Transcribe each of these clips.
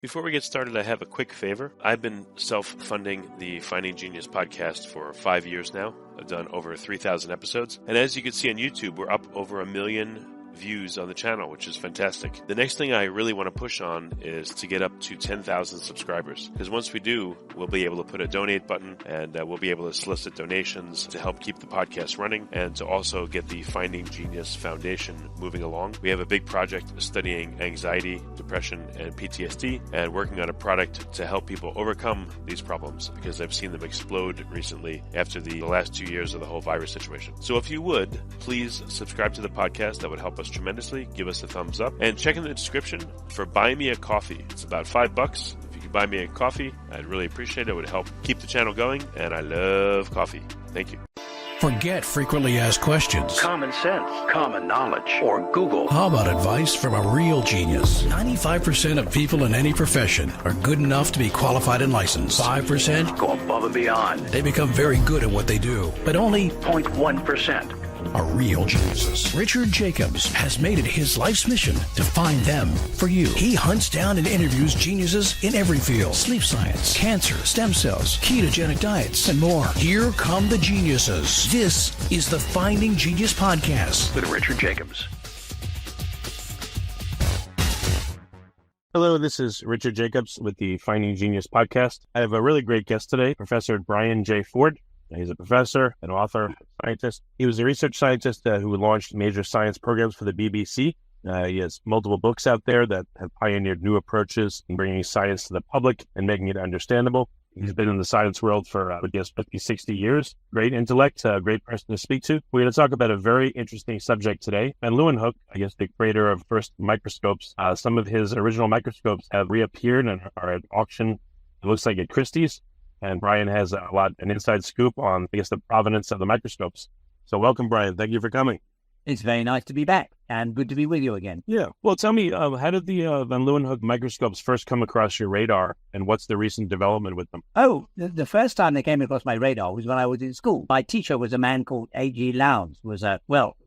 Before we get started, I have a quick favor. I've been self-funding the Finding Genius podcast for 5 years now. I've done over 3,000 episodes. And as you can see on YouTube, we're up over 1 million views on the channel, which is fantastic. The next thing I really want to push on is to get up to 10,000 subscribers. Because once we do, we'll be able to put a donate button and we'll be able to solicit donations to help keep the podcast running and to also get the Finding Genius Foundation moving along. We have a big project studying anxiety, depression, and PTSD and working on a product to help people overcome these problems because I've seen them explode recently after the last 2 years of the whole virus situation. So if you would, please subscribe to the podcast. That would help us tremendously. Give us a thumbs up and check in the description for Buy Me a Coffee. It's about $5. If you could buy me a coffee, I'd really appreciate it. It would help keep the channel going, and I love coffee. Thank you. Forget frequently asked questions. Common sense, common knowledge, or Google. How about advice from a real genius? 95% of people in any profession are good enough to be qualified and licensed. 5% go above and beyond. They become very good at what they do, but only 0.1% are real geniuses. Richard Jacobs has made it his life's mission to find them for you. He hunts down and interviews geniuses in every field: sleep science, cancer, stem cells, ketogenic diets, and more. Here come the geniuses. This is the Finding Genius Podcast with Richard Jacobs. Hello, this is Richard Jacobs with the Finding Genius Podcast. I have a really great guest today, Professor Brian J. Ford. He's a professor, an author, scientist. He was a research scientist who launched major science programs for the BBC. He has multiple books out there that have pioneered new approaches in bringing science to the public and making it understandable. He's been in the science world for, 50, 60 years. Great intellect, great person to speak to. We're going to talk about a very interesting subject today. Van Leeuwenhoek, I guess the creator of first microscopes, some of his original microscopes have reappeared and are at auction, it looks like at Christie's. And Brian has an inside scoop on, I guess, the provenance of the microscopes. So welcome, Brian. Thank you for coming. It's very nice to be back and good to be with you again. Yeah. Well, tell me, how did the Van Leeuwenhoek microscopes first come across your radar, and what's the recent development with them? Oh, the first time they came across my radar was when I was in school. My teacher was a man called A.G. Lowndes,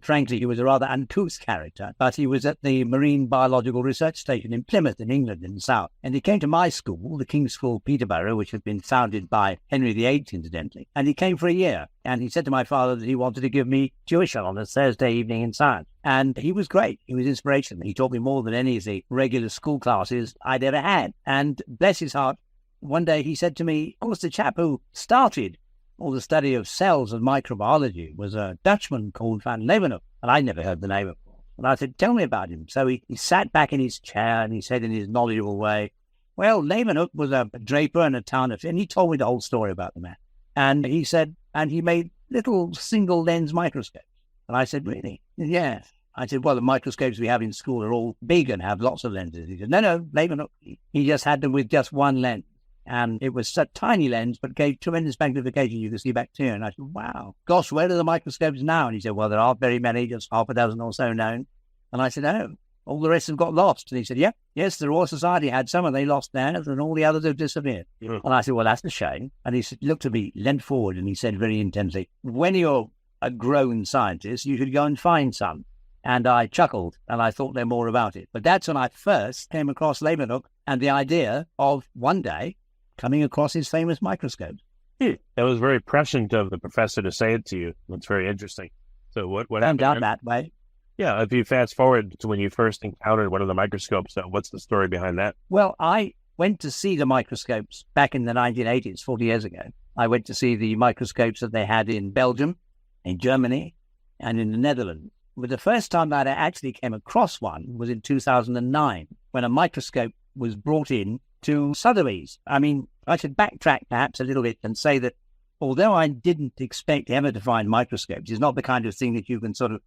frankly, he was a rather uncouth character, but he was at the Marine Biological Research Station in Plymouth in England in the south. And he came to my school, the King's School, Peterborough, which had been founded by Henry VIII, incidentally. And he came for a year. And he said to my father that he wanted to give me tuition on a Thursday evening in science. And he was great. He was inspirational. He taught me more than any of the regular school classes I'd ever had. And bless his heart, one day he said to me, of course, the chap who started all the study of cells and microbiology was a Dutchman called Van Leeuwenhoek. And I'd never heard the name before. And I said, tell me about him. So he sat back in his chair and he said in his knowledgeable way, well, Leeuwenhoek was a draper and a town of, and he told me the whole story about the man. And he said, and he made little single lens microscopes. And I said, really? Yes. I said, well, the microscopes we have in school are all big and have lots of lenses. He said, no, Leeuwenhoek, he just had them with just one lens. And it was a tiny lens, but gave tremendous magnification. You could see bacteria. And I said, wow, gosh, where are the microscopes now? And he said, well, there aren't very many, just half a dozen or so known. And I said, oh, all the rest have got lost. And he said, yes, the Royal Society had some and they lost theirs and all the others have disappeared. Yeah. And I said, well, that's a shame. And he looked at me, leant forward, and he said very intensely, when you're a grown scientist, you should go and find some. And I chuckled and I thought no more about it. But that's when I first came across Leeuwenhoek and the idea of one day coming across his famous microscopes. That was very prescient of the professor to say it to you. That's very interesting. So what happened? Down that way. Yeah, if you fast forward to when you first encountered one of the microscopes, what's the story behind that? Well, I went to see the microscopes back in the 1980s, 40 years ago. I went to see the microscopes that they had in Belgium, in Germany, and in the Netherlands. But the first time that I actually came across one was in 2009, when a microscope was brought in to Sotheby's. I mean, I should backtrack perhaps a little bit and say that although I didn't expect ever to find microscopes, it's not the kind of thing that you can sort of,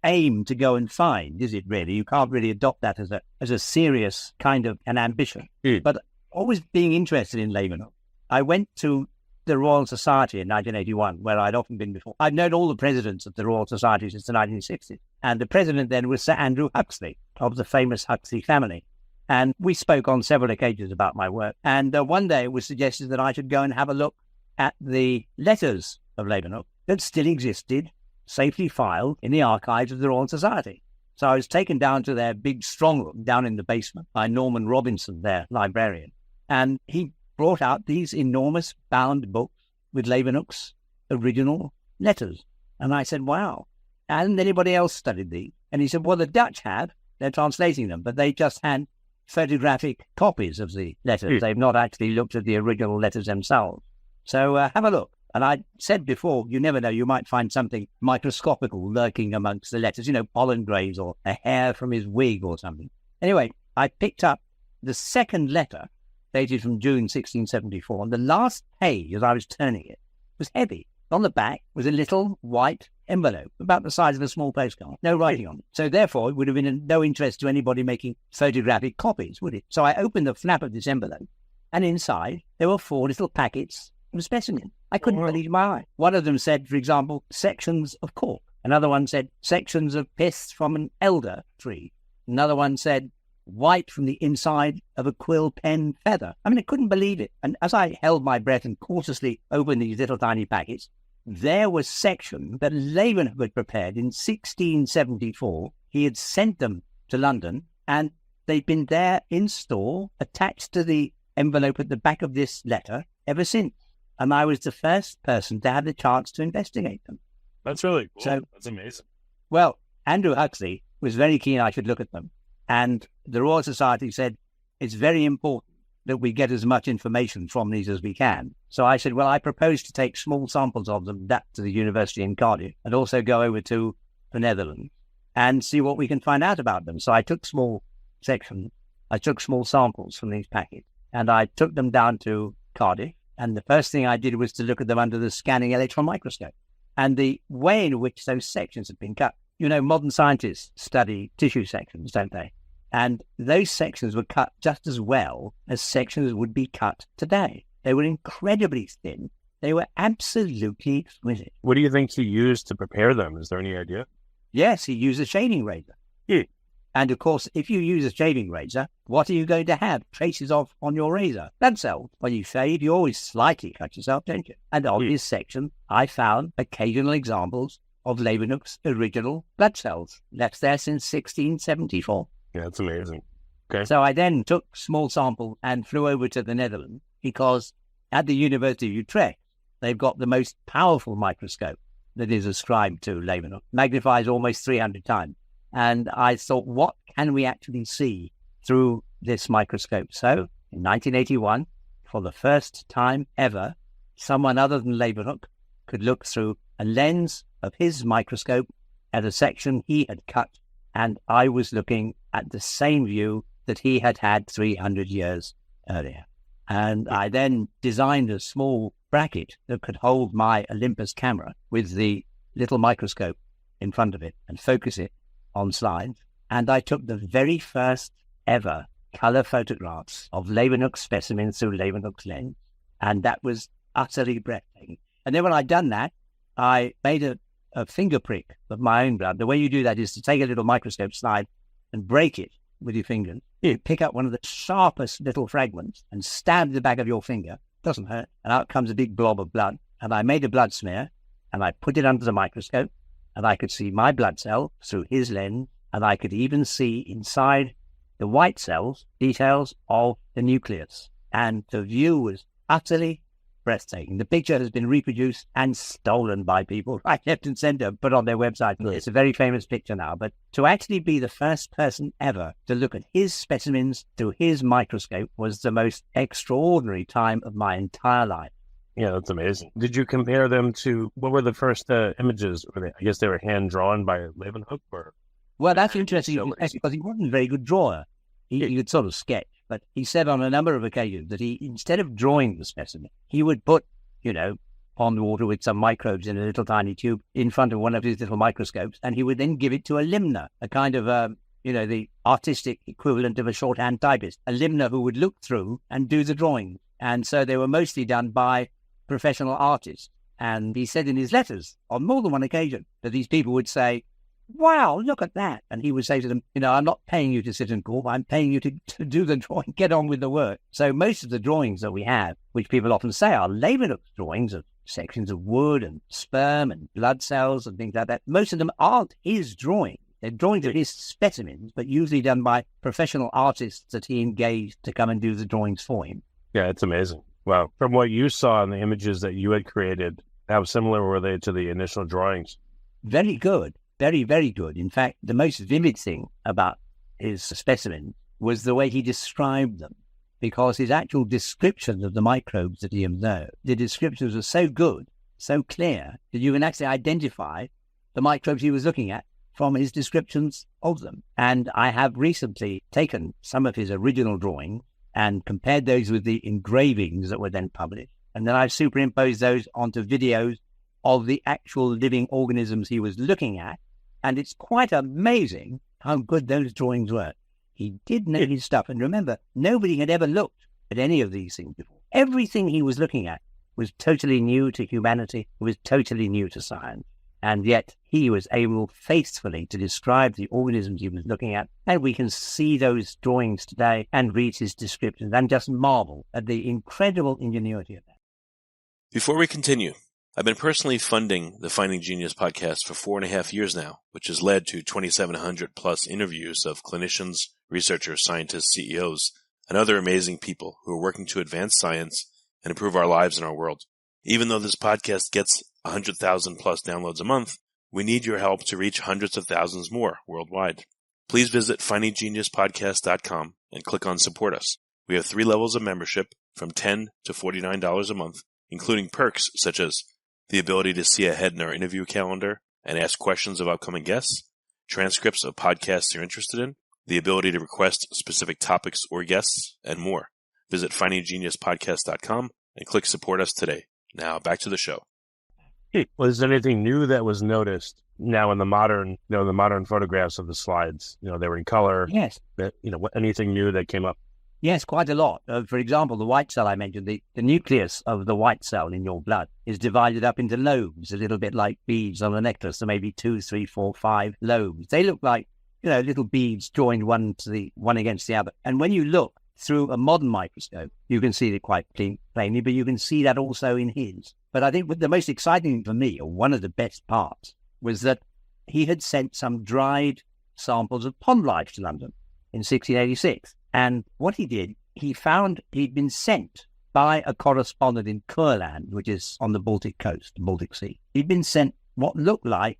aim to go and find, is it really? You can't really adopt that as a serious kind of an ambition. But always being interested in Leeuwenhoek, I went to the Royal Society in 1981, where I'd often been before. I'd known all the presidents of the Royal Society since the 1960s. And the president then was Sir Andrew Huxley, of the famous Huxley family. And we spoke on several occasions about my work. And one day it was suggested that I should go and have a look at the letters of Leeuwenhoek that still existed, safely filed in the archives of the Royal Society. So I was taken down to their big strong room down in the basement by Norman Robinson, their librarian. And he brought out these enormous bound books with Leeuwenhoek's original letters. And I said, wow, hasn't anybody else studied these? And he said, well, the Dutch have. They're translating them, but they just had photographic copies of the letters. They've not actually looked at the original letters themselves. So have a look. And I said before, you never know, you might find something microscopical lurking amongst the letters, pollen grains or a hair from his wig or something. Anyway, I picked up the second letter, dated from June 1674, and the last page, as I was turning it, was heavy. On the back was a little white envelope, about the size of a small postcard, no writing on it. So therefore, it would have been of no interest to anybody making photographic copies, would it? So I opened the flap of this envelope, and inside there were 4 little packets of specimens. I couldn't believe my eye. One of them said, for example, sections of cork. Another one said sections of pith from an elder tree. Another one said white from the inside of a quill pen feather. I couldn't believe it. And as I held my breath and cautiously opened these little tiny packets, there was section that Leeuwenhoek had prepared in 1674. He had sent them to London, and they'd been there in store, attached to the envelope at the back of this letter ever since. And I was the first person to have the chance to investigate them. That's really cool. So, that's amazing. Well, Andrew Huxley was very keen I should look at them. And the Royal Society said, it's very important that we get as much information from these as we can. So I said, well, I propose to take small samples of them back to the university in Cardiff and also go over to the Netherlands and see what we can find out about them. So I took small sections, I took small samples from these packets, and I took them down to Cardiff. And the first thing I did was to look at them under the scanning electron microscope. And the way in which those sections have been cut, modern scientists study tissue sections, don't they? And those sections were cut just as well as sections would be cut today. They were incredibly thin. They were absolutely exquisite. What do you think he used to prepare them? Is there any idea? Yes, he used a shaving razor. And of course, if you use a shaving razor, what are you going to have traces of on your razor? Blood cells. When you shave, you always slightly cut yourself, don't you? And on this section, I found occasional examples of Leeuwenhoek's original blood cells, left there since 1674. Yeah, that's amazing. Okay. So I then took small samples and flew over to the Netherlands because at the University of Utrecht, they've got the most powerful microscope that is ascribed to Leeuwenhoek. Magnifies almost 300 times. And I thought, what can we actually see through this microscope? So in 1981, for the first time ever, someone other than Leeuwenhoek could look through a lens of his microscope at a section he had cut. And I was looking at the same view that he had had 300 years earlier. And I then designed a small bracket that could hold my Olympus camera with the little microscope in front of it and focus it on slides. And I took the very first ever color photographs of Leeuwenhoek's specimens through Leeuwenhoek's lens. And that was utterly breathtaking. And then when I'd done that, I made a finger prick of my own blood. The way you do that is to take a little microscope slide and break it with your fingers. You pick up one of the sharpest little fragments and stab the back of your finger. Doesn't hurt. And out comes a big blob of blood. And I made a blood smear and I put it under the microscope and I could see my blood cell through his lens, and I could even see inside the white cells details of the nucleus. And the view was utterly breathtaking. The picture has been reproduced and stolen by people right, left and center, put on their website. It's a very famous picture now. But to actually be the first person ever to look at his specimens through his microscope was the most extraordinary time of my entire life. Yeah, that's amazing. Did you compare them to, what were the first images? I guess they were hand-drawn by Leeuwenhoek? Or? Well, that's interesting because he wasn't a very good drawer. He could sort of sketch, but he said on a number of occasions that he, instead of drawing the specimen, he would put, pond water with some microbes in a little tiny tube in front of one of his little microscopes, and he would then give it to a limner, a kind of, the artistic equivalent of a shorthand typist, a limner who would look through and do the drawings. And so they were mostly done by professional artists. And he said in his letters on more than one occasion that these people would say, wow, look at that. And he would say to them, I'm not paying you to sit and call, I'm paying you to do the drawing, get on with the work. So most of the drawings that we have, which people often say are Leeuwenhoek's drawings of sections of wood and sperm and blood cells and things like that, most of them aren't his drawings. They're drawings of his specimens, but usually done by professional artists that he engaged to come and do the drawings for him. Yeah, it's amazing. Wow. From what you saw in the images that you had created, how similar were they to the initial drawings? Very good. Very, very good. In fact, the most vivid thing about his specimens was the way he described them, because his actual descriptions of the microbes that he observed, the descriptions were so good, so clear, that you can actually identify the microbes he was looking at from his descriptions of them. And I have recently taken some of his original drawings and compared those with the engravings that were then published. And then I've superimposed those onto videos of the actual living organisms he was looking at. And it's quite amazing how good those drawings were. He did know his stuff. And remember, nobody had ever looked at any of these things before. Everything he was looking at was totally new to humanity, was totally new to science. And yet he was able faithfully to describe the organisms he was looking at. And we can see those drawings today and read his descriptions and just marvel at the incredible ingenuity of that. Before we continue, I've been personally funding the Finding Genius podcast for 4.5 years now, which has led to 2,700 plus interviews of clinicians, researchers, scientists, CEOs, and other amazing people who are working to advance science and improve our lives and our world. Even though this podcast gets 100,000 plus downloads a month, we need your help to reach hundreds of thousands more worldwide. Please visit findinggeniuspodcast.com and click on Support Us. We have 3 levels of membership from $10 to $49 a month, including perks such as the ability to see ahead in our interview calendar and ask questions of upcoming guests, transcripts of podcasts you're interested in, the ability to request specific topics or guests, and more. Visit findinggeniuspodcast.com and click Support Us today. Now back to the show. Was there anything new that was noticed now in the modern, the modern photographs of the slides? They were in color. Yes. Anything new that came up? Yes, quite a lot. For example, the white cell I mentioned, the nucleus of the white cell in your blood is divided up into lobes, a little bit like beads on a necklace. So maybe 2, 3, 4, 5 lobes. They look like, little beads joined one against the other. And when you look through a modern microscope, you can see it quite plainly, but you can see that also in his. But I think the most exciting thing for me, or one of the best parts, was that he had sent some dried samples of pond life to London in 1686. And what he did, he found he'd been sent by a correspondent in Kurland, which is on the Baltic coast, the Baltic Sea. He'd been sent what looked like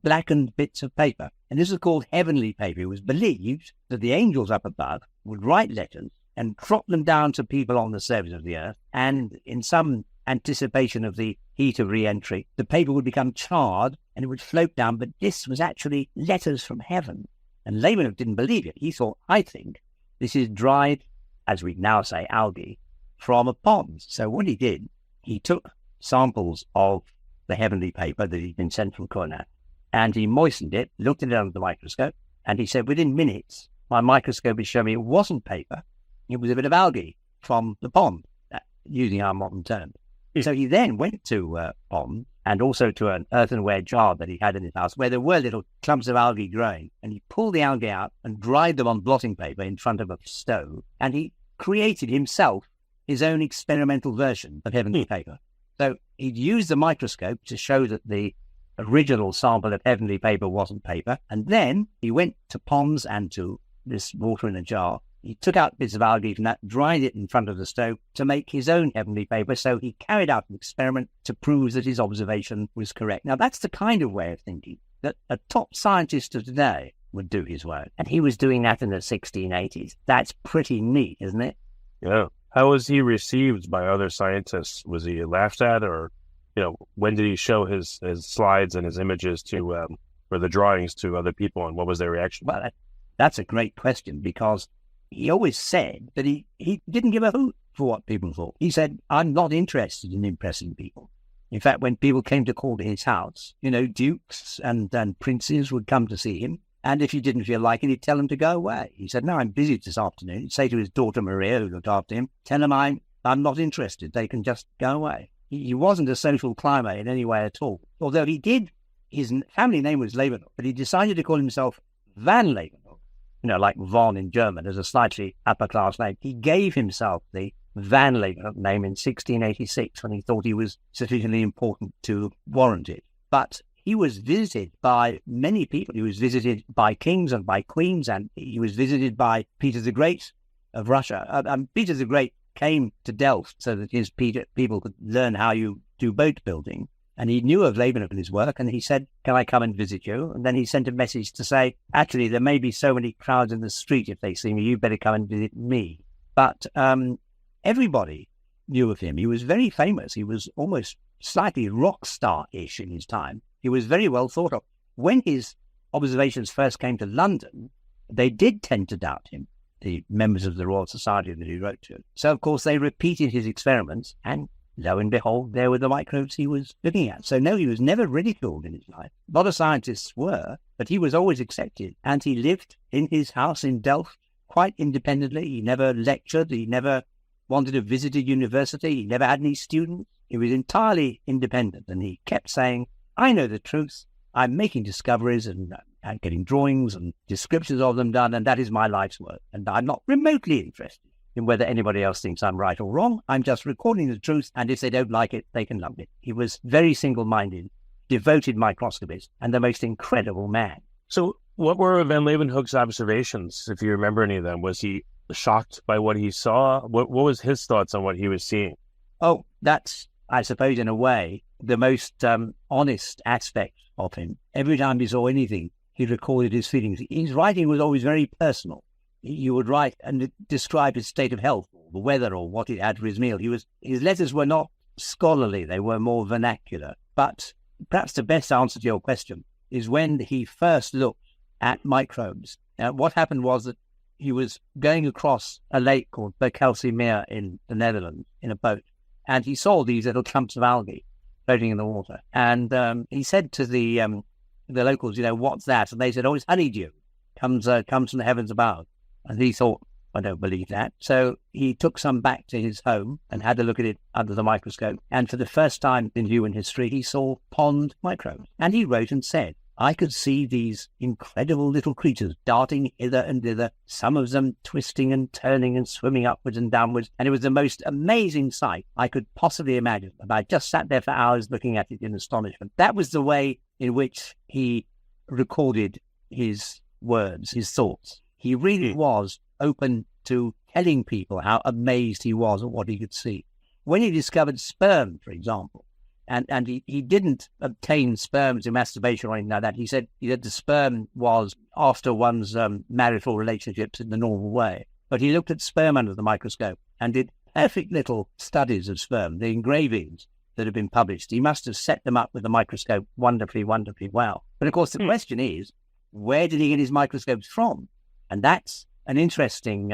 blackened bits of paper. And this was called heavenly paper. It was believed that the angels up above would write letters and drop them down to people on the surface of the earth. And in some anticipation of the heat of re-entry, the paper would become charred and it would float down. But this was actually letters from heaven. And Leeuwenhoek didn't believe it. He thought, I think this is dried, as we now say, algae from a pond. So what he did, he took samples of the heavenly paper that he'd been sent from Kurland, and he moistened it, looked at it under the microscope, and he said, within minutes, my microscope is showing me it wasn't paper, it was a bit of algae from the pond, using our modern terms. So he then went to a pond and also to an earthenware jar that he had in his house where there were little clumps of algae growing. And he pulled the algae out and dried them on blotting paper in front of a stove. And he created himself his own experimental version of heavenly paper. So he'd used the microscope to show that the original sample of heavenly paper wasn't paper. And then he went to ponds and to this water in a jar. He took out bits of algae from that, dried it in front of the stove to make his own heavenly paper. So he carried out an experiment to prove that his observation was correct. Now, that's the kind of way of thinking that a top scientist of today would do his work. And he was doing that in the 1680s. That's pretty neat, isn't it? Yeah. How was he received by other scientists? Was he laughed at, or, when did he show his slides and his images to, or the drawings to other people, and what was their reaction? Well, that's a great question, because he always said that he didn't give a hoot for what people thought. He said, I'm not interested in impressing people. In fact, when people came to call to his house, dukes and princes would come to see him. And if he didn't feel like it, he'd tell them to go away. He said, no, I'm busy this afternoon. He'd say to his daughter Maria, who looked after him, tell them I'm not interested. They can just go away. He wasn't a social climber in any way at all. Although he did, his family name was Leeuwenhoek, but he decided to call himself Van Leeuwenhoek. Like von in German, as a slightly upper-class name. He gave himself the Van Leeuwenhoek name in 1686 when he thought he was sufficiently important to warrant it. But he was visited by many people. He was visited by kings and by queens, and he was visited by Peter the Great of Russia. Peter the Great came to Delft so that his people could learn how you do boat building. And he knew of Leeuwenhoek and his work, and he said, "Can I come and visit you?" And then he sent a message to say, "Actually, there may be so many crowds in the street if they see me, you better come and visit me." But everybody knew of him. He was very famous. He was almost slightly rock star-ish in his time. He was very well thought of. When his observations first came to London, they did tend to doubt him, the members of the Royal Society that he wrote to. So, of course, they repeated his experiments, and lo and behold, there were the microbes he was looking at. So, no, he was never ridiculed in his life. A lot of scientists were, but he was always accepted. And he lived in his house in Delft quite independently. He never lectured. He never wanted to visit a university. He never had any students. He was entirely independent. And he kept saying, "I know the truth. I'm making discoveries and getting drawings and descriptions of them done, and that is my life's work. And I'm not remotely interested in whether anybody else thinks I'm right or wrong. I'm just recording the truth, and if they don't like it, they can lump it." He was very single-minded, devoted microscopist, and the most incredible man. So what were Van Leeuwenhoek's observations, if you remember any of them? Was he shocked by what he saw? What was his thoughts on what he was seeing? Oh, that's, I suppose, in a way, the most honest aspect of him. Every time he saw anything, he recorded his feelings. His writing was always very personal. He would write and describe his state of health, or the weather, or what he had for his meal. His letters were not scholarly, they were more vernacular. But perhaps the best answer to your question is when he first looked at microbes. What happened was that he was going across a lake called Berkelse Meer in the Netherlands in a boat, and he saw these little clumps of algae floating in the water. And he said to the locals, "What's that?" And they said, "Oh, it's honeydew. Comes from the heavens above." And he thought, "I don't believe that." So he took some back to his home and had a look at it under the microscope. And for the first time in human history, he saw pond microbes. And he wrote and said, "I could see these incredible little creatures darting hither and thither, some of them twisting and turning and swimming upwards and downwards. And it was the most amazing sight I could possibly imagine. And I just sat there for hours looking at it in astonishment." That was the way in which he recorded his words, his thoughts. He really was open to telling people how amazed he was at what he could see. When he discovered sperm, for example, and he didn't obtain sperm through masturbation or anything like that. He said the sperm was after one's marital relationships in the normal way. But he looked at sperm under the microscope and did perfect little studies of sperm, the engravings that have been published. He must have set them up with the microscope wonderfully, wonderfully well. But of course, the question is, where did he get his microscopes from? And that's an interesting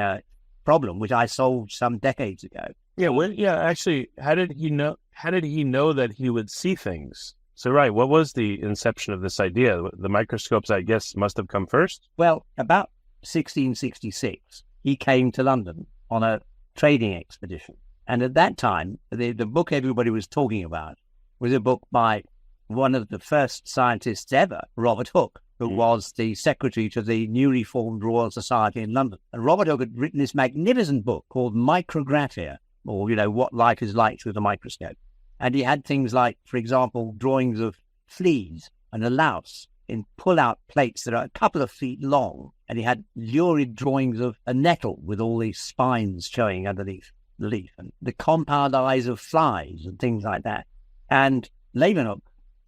problem, which I solved some decades ago. Actually, how did he know that he would see things? So, right, what was the inception of this idea? The microscopes, I guess, must have come first? Well, about 1666, he came to London on a trading expedition. And at that time, the book everybody was talking about was a book by one of the first scientists ever, Robert Hooke, who was the secretary to the newly formed Royal Society in London. And Robert Hooke had written this magnificent book called Micrographia, or, what life is like through the microscope. And he had things like, for example, drawings of fleas and a louse in pull-out plates that are a couple of feet long. And he had lurid drawings of a nettle with all these spines showing underneath the leaf, and the compound eyes of flies and things like that. And Leeuwenhoek,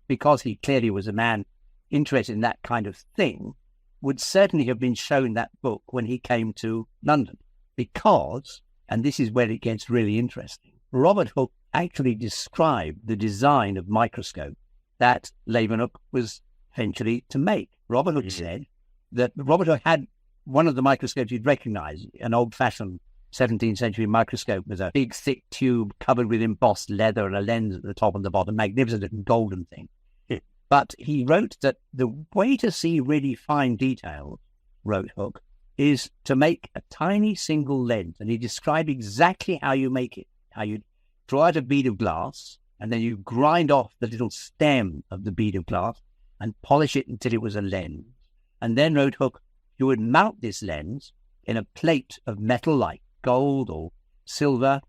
because he clearly was a man interested in that kind of thing, would certainly have been shown that book when he came to London. Because, and this is where it gets really interesting, Robert Hooke actually described the design of microscope that Leeuwenhoek was eventually to make. Robert Hooke said that Robert Hooke had one of the microscopes you'd recognize, an old-fashioned 17th century microscope with a big, thick tube covered with embossed leather and a lens at the top and the bottom, magnificent little golden thing. But he wrote that the way to see really fine details, wrote Hooke, is to make a tiny single lens. And he described exactly how you make it, how you draw out a bead of glass, and then you grind off the little stem of the bead of glass and polish it until it was a lens. And then, wrote Hooke, you would mount this lens in a plate of metal like gold or silver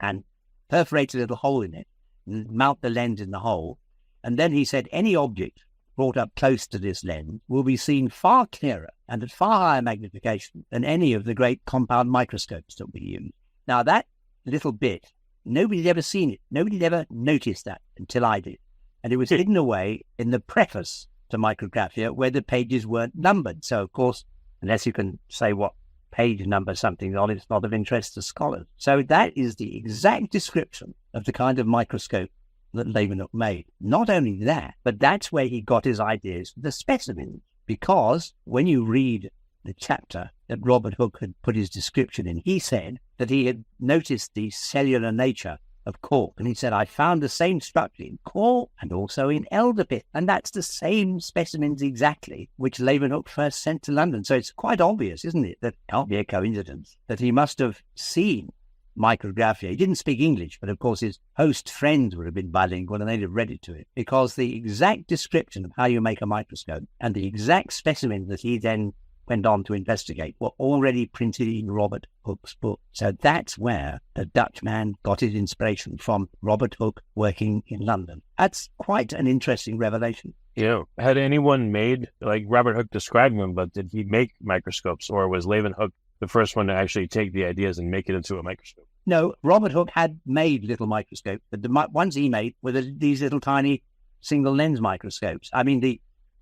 and perforate a little hole in it and mount the lens in the hole. And then he said any object brought up close to this lens will be seen far clearer and at far higher magnification than any of the great compound microscopes that we use. Now, that little bit, nobody's ever seen it. Nobody's ever noticed that until I did. And it was hidden away in the preface to Micrographia where the pages weren't numbered. So, of course, unless you can say what page number something's on, it's not of interest to scholars. So that is the exact description of the kind of microscope that Leeuwenhoek made. Not only that, but that's where he got his ideas for the specimens. Because when you read the chapter that Robert Hooke had put his description in, he said that he had noticed the cellular nature of cork. And he said, I found the same structure in cork and also in elderpith. And that's the same specimens exactly which Leeuwenhoek first sent to London. So it's quite obvious, isn't it, that it can't be a coincidence that he must have seen Micrographia. He didn't speak English, but of course his host friends would have been bilingual and they'd have read it to him, because the exact description of how you make a microscope and the exact specimen that he then went on to investigate were already printed in Robert Hooke's book. So that's where the Dutch man got his inspiration from, Robert Hooke working in London. That's quite an interesting revelation. Yeah. Had anyone made, like Robert Hooke described them, but did he make microscopes, or was Leeuwenhoek the first one to actually take the ideas and make it into a microscope? No, Robert Hooke had made little microscopes, but the ones he made were these little tiny single lens microscopes. I mean, the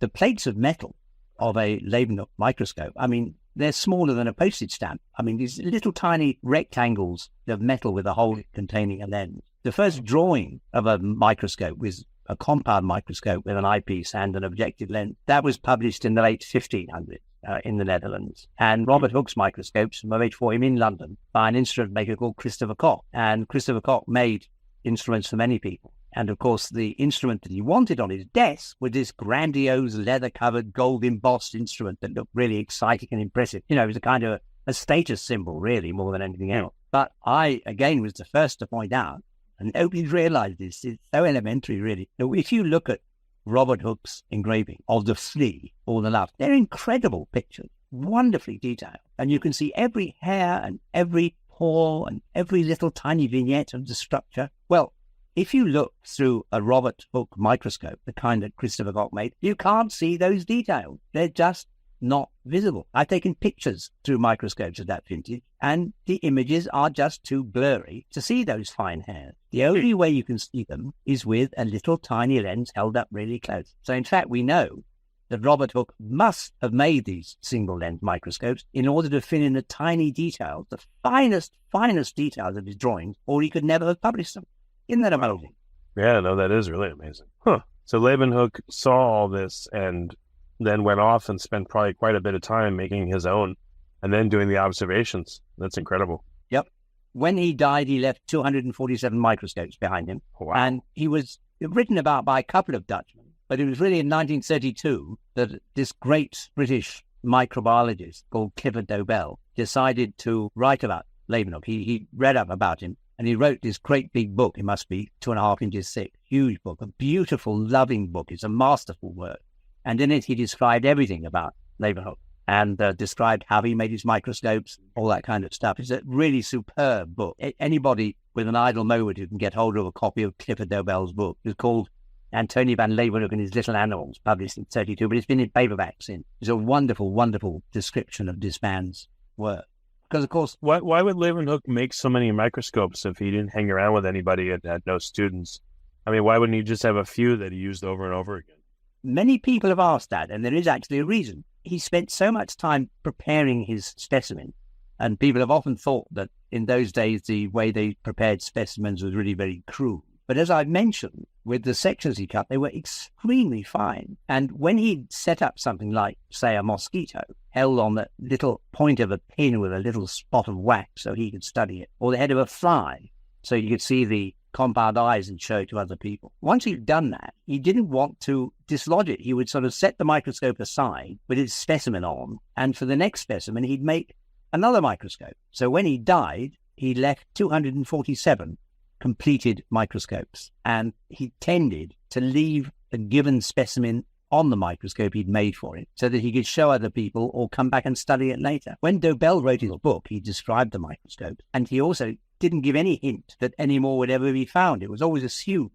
plates of metal of a Leeuwenhoek microscope, I mean, they're smaller than a postage stamp. I mean, these little tiny rectangles of metal with a hole containing a lens. The first drawing of a microscope was a compound microscope with an eyepiece and an objective lens. That was published in the late 1500s. In the Netherlands. And Robert Hooke's microscopes were made for him in London by an instrument maker called Christopher Koch. And Christopher Koch made instruments for many people. And of course, the instrument that he wanted on his desk was this grandiose leather-covered, gold-embossed instrument that looked really exciting and impressive. You know, it was a kind of a status symbol, really, more than anything else. But I, again, was the first to point out, and nobody's realized this, it's so elementary, really. Now, if you look at Robert Hooke's engraving of the flea or the love, they're incredible pictures, wonderfully detailed. And you can see every hair and every pore and every little tiny vignette of the structure. Well, if you look through a Robert Hooke microscope, the kind that Christopher Koch made, you can't see those details. They're just not visible. I've taken pictures through microscopes of that vintage, and the images are just too blurry to see those fine hairs. The only way you can see them is with a little tiny lens held up really close. So in fact, we know that Robert Hooke must have made these single lens microscopes in order to fill in the tiny details, the finest details of his drawings, or he could never have published them. Isn't that amazing? Yeah, no, that is really amazing. Huh. So Leeuwenhoek saw all this and then went off and spent probably quite a bit of time making his own and then doing the observations. That's incredible. Yep. When he died, he left 247 microscopes behind him. Wow. And he was written about by a couple of Dutchmen. But it was really in 1932 that this great British microbiologist called Clifford Dobell decided to write about Leeuwenhoek. He read up about him and he wrote this great big book. It must be 2.5 inches thick, huge book, a beautiful, loving book. It's a masterful work. And in it, he described everything about Leeuwenhoek and described how he made his microscopes, all that kind of stuff. It's a really superb book. Anybody with an idle moment who can get hold of a copy of Clifford Dobell's book. It's called Antonie van Leeuwenhoek and His Little Animals, published in 1932, but it's been in paperback since. It's a wonderful, wonderful description of this man's work. Because, of course... Why would Leeuwenhoek make so many microscopes if he didn't hang around with anybody and had no students? I mean, why wouldn't he just have a few that he used over and over again? Many people have asked that, and there is actually a reason. He spent so much time preparing his specimen, and people have often thought that in those days the way they prepared specimens was really very crude. But as I mentioned, with the sections he cut, they were extremely fine. And when he set up something like, say, a mosquito held on the little point of a pin with a little spot of wax so he could study it, or the head of a fly so you could see the compound eyes and show it to other people. Once he'd done that, he didn't want to dislodge it. He would sort of set the microscope aside with his specimen on, and for the next specimen, he'd make another microscope. So when he died, he left 247 completed microscopes, and he tended to leave a given specimen on the microscope he'd made for it so that he could show other people or come back and study it later. When Dobell wrote his book, he described the microscope, and he also didn't give any hint that any more would ever be found. It was always assumed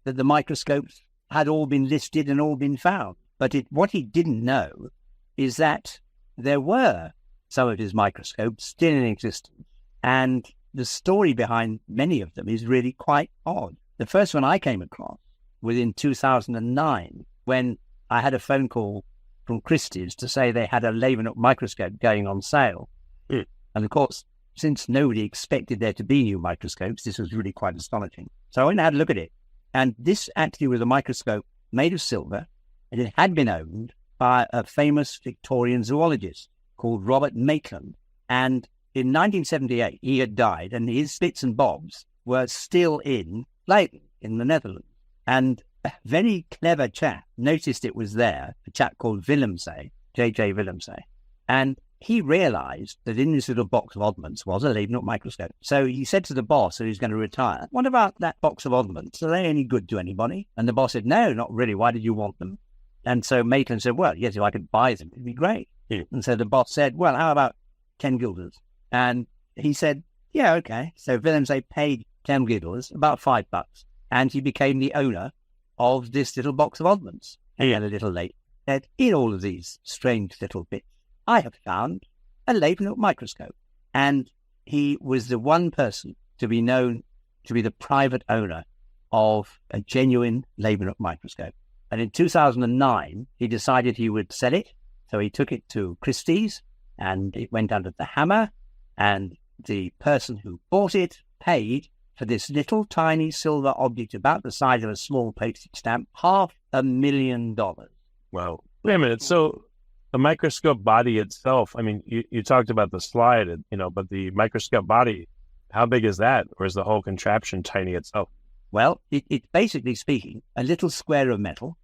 that the microscopes had all been listed and all been found. But what he didn't know is that there were some of his microscopes still in existence, and the story behind many of them is really quite odd. The first one I came across was in 2009, when I had a phone call from Christie's to say they had a Leeuwenhoek microscope going on sale. And of course, since nobody expected there to be new microscopes, this was really quite astonishing. So I went and had a look at it. And this actually was a microscope made of silver, and it had been owned by a famous Victorian zoologist called Robert Maitland. And in 1978, he had died, and his bits and bobs were still in Leiden, in the Netherlands. And a very clever chap noticed it was there, a chap called Willemse, J.J. Willemse. And he realized that in this little box of oddments was a Leeuwenhoek microscope. So he said to the boss, who was going to retire, what about that box of oddments? Are they any good to anybody? And the boss said, no, not really. Why did you want them? And so Maitland said, well, yes, if I could buy them, it'd be great. And so the boss said, well, how about 10 guilders? And he said, yeah, okay. So Willemse paid 10 guilders, about $5, and he became the owner of this little box of oddments. And a little later, said, in all of these strange little bits, I have found a Leeuwenhoek microscope. And he was the one person to be known to be the private owner of a genuine Leeuwenhoek microscope. And in 2009, he decided he would sell it. So he took it to Christie's, and it went under the hammer. And the person who bought it paid for this little tiny silver object about the size of a small postage stamp, $500,000. Wow. Wait a minute. So the microscope body itself, I mean, you talked about the slide, but the microscope body, how big is that? Or is the whole contraption tiny itself? Well, it's basically speaking, a little square of metal,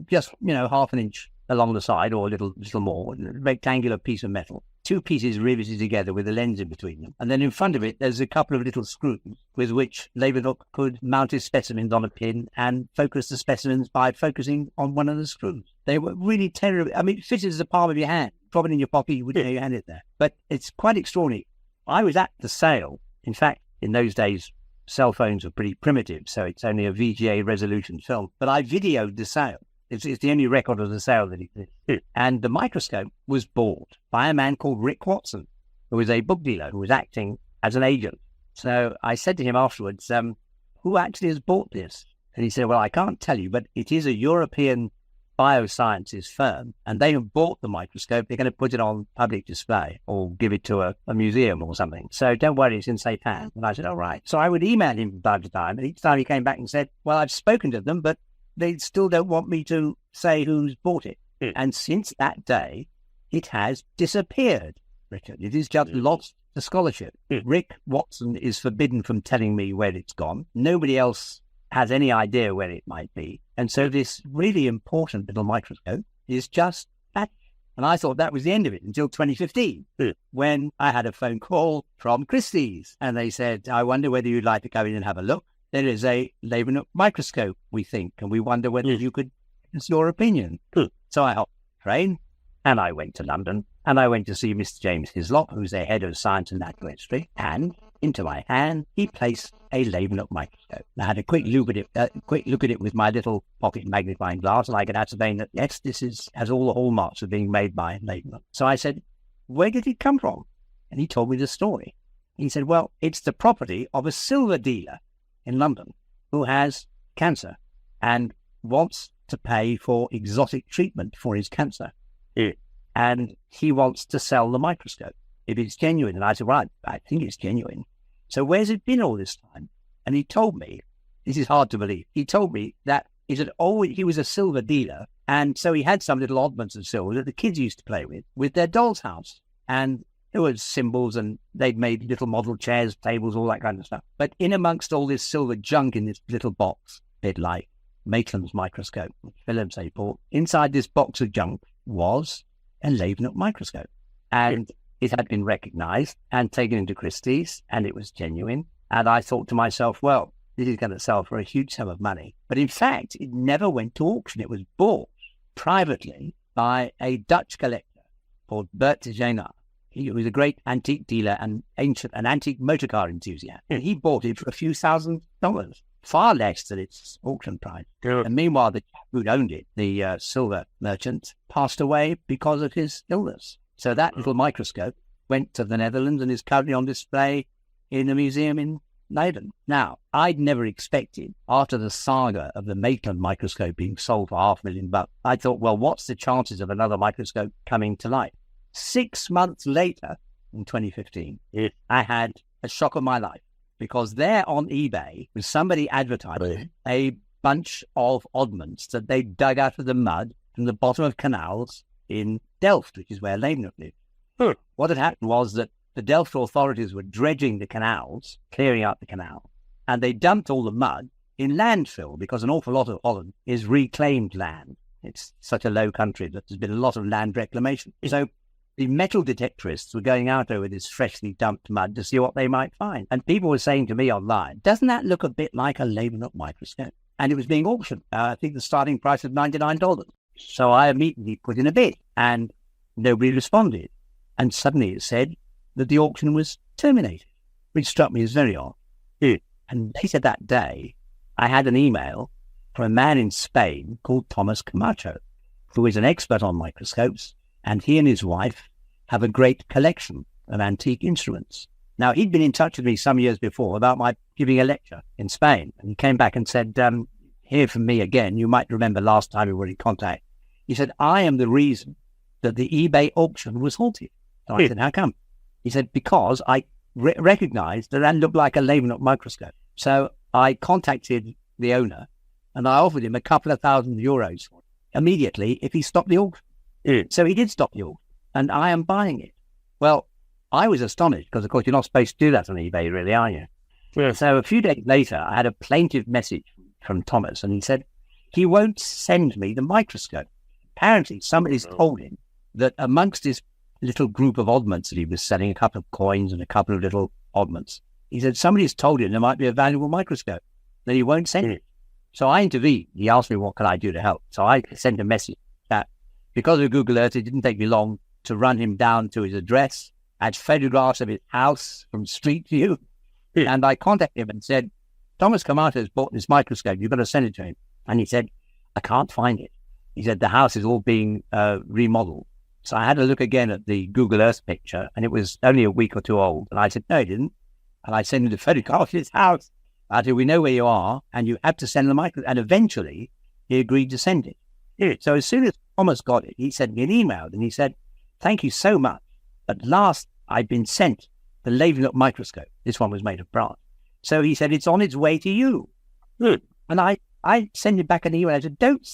just, half an inch along the side or a little more, a rectangular piece of metal, two pieces riveted together with a lens in between them. And then in front of it, there's a couple of little screws with which Leeuwenhoek could mount his specimens on a pin and focus the specimens by focusing on one of the screws. They were really terrible. I mean, it fitted as the palm of your hand. Drop it in your pocket, you wouldn't know you had it there. But it's quite extraordinary. I was at the sale. In fact, in those days, cell phones were pretty primitive, so it's only a VGA resolution film. But I videoed the sale. It's the only record of the sale that exists. And the microscope was bought by a man called Rick Watson, who was a book dealer who was acting as an agent. So I said to him afterwards, who actually has bought this? And he said, well, I can't tell you, but it is a European biosciences firm, and they have bought the microscope. They're going to put it on public display or give it to a museum or something. So don't worry, it's in safe hands. And I said, all right. So I would email him from time to time, and each time he came back and said, well, I've spoken to them, but they still don't want me to say who's bought it. And since that day, it has disappeared, Richard. It is just lost to scholarship. Rick Watson is forbidden from telling me where it's gone. Nobody else has any idea where it might be. And so this really important little microscope is just that. And I thought that was the end of it until 2015, when I had a phone call from Christie's. And they said, I wonder whether you'd like to go in and have a look. There is a Leeuwenhoek microscope, we think, and we wonder whether you could, it's your opinion. So I hopped on the train, and I went to London, and I went to see Mr. James Hislop, who's their head of science and natural history, and into my hand, he placed a Leeuwenhoek microscope. I had a quick look at it with my little pocket magnifying glass, and I could ascertain that, yes, this has all the hallmarks of being made by Leeuwenhoek. So I said, where did it come from? And he told me the story. He said, well, it's the property of a silver dealer in London who has cancer and wants to pay for exotic treatment for his cancer. And he wants to sell the microscope if it's genuine. And I said, well, I think it's genuine. So where's it been all this time? And he told me, this is hard to believe, he told me that he was a silver dealer, and so he had some little oddments of silver that the kids used to play with their doll's house. And there was symbols, and they'd made little model chairs, tables, all that kind of stuff. But in amongst all this silver junk in this little box, a bit like Maitland's microscope, which Willemse bought, inside this box of junk was a Leeuwenhoek microscope. And it had been recognized and taken into Christie's, and it was genuine. And I thought to myself, well, this is going to sell for a huge sum of money. But in fact, it never went to auction. It was bought privately by a Dutch collector called Bert de Genard. He was a great antique dealer and an antique motor car enthusiast. And he bought it for a few $1,000 far less than its auction price. Yeah. And meanwhile, the chap who'd owned it, the silver merchant, passed away because of his illness. So that little microscope went to the Netherlands and is currently on display in a museum in Leiden. Now, I'd never expected, after the saga of the Maitland microscope being sold for $500,000, I thought, well, what's the chances of another microscope coming to light? 6 months later, in 2015, I had a shock of my life, because there on eBay was somebody advertising a bunch of oddments that they dug out of the mud from the bottom of canals in Delft, which is where Leeuwenhoek lived. What had happened was that the Delft authorities were dredging the canals, clearing out the canal, and they dumped all the mud in landfill, because an awful lot of Holland is reclaimed land. It's such a low country that there's been a lot of land reclamation. So the metal detectorists were going out over this freshly dumped mud to see what they might find. And people were saying to me online, doesn't that look a bit like a Leeuwenhoek microscope? And it was being auctioned. I think the starting price was $99. So I immediately put in a bid, and nobody responded. And suddenly it said that the auction was terminated, which struck me as very odd. And later that day, I had an email from a man in Spain called Thomas Camacho, who is an expert on microscopes, and he and his wife have a great collection of antique instruments. Now, he'd been in touch with me some years before about my giving a lecture in Spain, and he came back and said, hear from me again. You might remember last time we were in contact. He said, I am the reason that the eBay auction was halted. So I said, how come? He said, because I recognized that looked like a Leeuwenhoek microscope. So I contacted the owner, and I offered him a couple of €1,000 immediately if he stopped the auction. So he did stop the auction, and I am buying it. Well, I was astonished, because, of course, you're not supposed to do that on eBay, really, are you? Yeah. So a few days later, I had a plaintive message from Thomas, and he said he won't send me the microscope. Apparently, somebody's told him that amongst his little group of oddments that he was selling, a couple of coins and a couple of little oddments, he said somebody's told him there might be a valuable microscope, that he won't send it. So I intervened. He asked me what can I do to help. So I sent a message that because of Google Earth, it didn't take me long to run him down to his address. I had photographs of his house from street view. And I contacted him and said, Thomas Camacho has bought this microscope. You've got to send it to him. And he said, I can't find it. He said, the house is all being remodeled. So I had a look again at the Google Earth picture, and it was only a week or two old. And I said, no, he didn't. And I sent him the photograph of his house. I said, we know where you are, and you have to send the microscope. And eventually, he agreed to send it. So as soon as Thomas got it, he sent me an email, and he said, thank you so much. At last, I've been sent the Leeuwenhoek microscope. This one was made of brass. So he said, it's on its way to you. And I sent him back an email. I said, don't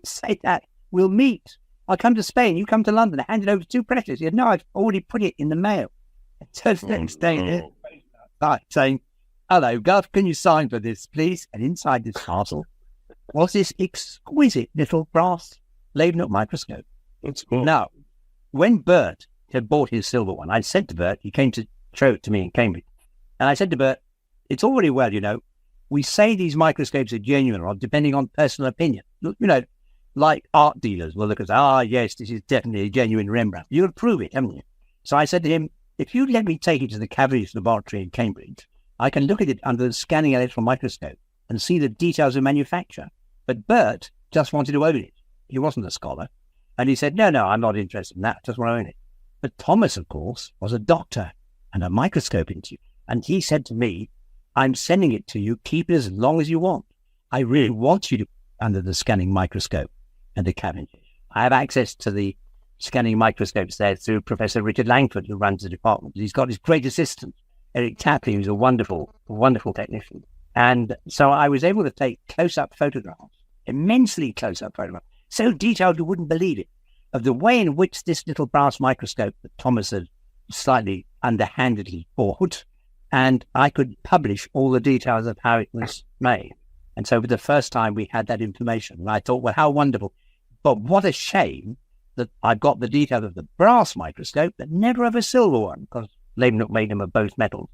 say that. We'll meet. I'll come to Spain. You come to London. I hand it over to Precious. He said, no, I've already put it in the mail. So the next day, saying, hello, Gov, can you sign for this, please? And inside this parcel was this exquisite little brass Leeuwenhoek microscope. That's cool. Now, when Bert had bought his silver one, I said to Bert, he came to show it to me in Cambridge, and I said to Bert, it's all very well, we say these microscopes are genuine or depending on personal opinion. Like art dealers will look and say, yes, this is definitely a genuine Rembrandt. You'll prove it, haven't you? So I said to him, if you let me take it to the Cavendish Laboratory in Cambridge, I can look at it under the scanning electron microscope and see the details of manufacture. But Bert just wanted to own it. He wasn't a scholar. And he said, no, I'm not interested in that. I just want to own it. But Thomas, of course, was a doctor and a microscope into. And he said to me, I'm sending it to you. Keep it as long as you want. I really want you to under the scanning microscope and the Cavendish. I have access to the scanning microscopes there through Professor Richard Langford, who runs the department. He's got his great assistant, Eric Tapley, who's a wonderful technician. And so I was able to take close-up photographs, immensely close-up photographs, so detailed you wouldn't believe it, of the way in which this little brass microscope that Thomas had slightly underhandedly bought, and I could publish all the details of how it was made. And so for the first time, we had that information. And I thought, well, how wonderful. But what a shame that I've got the details of the brass microscope, but never of a silver one, because Leeuwenhoek made them of both metals.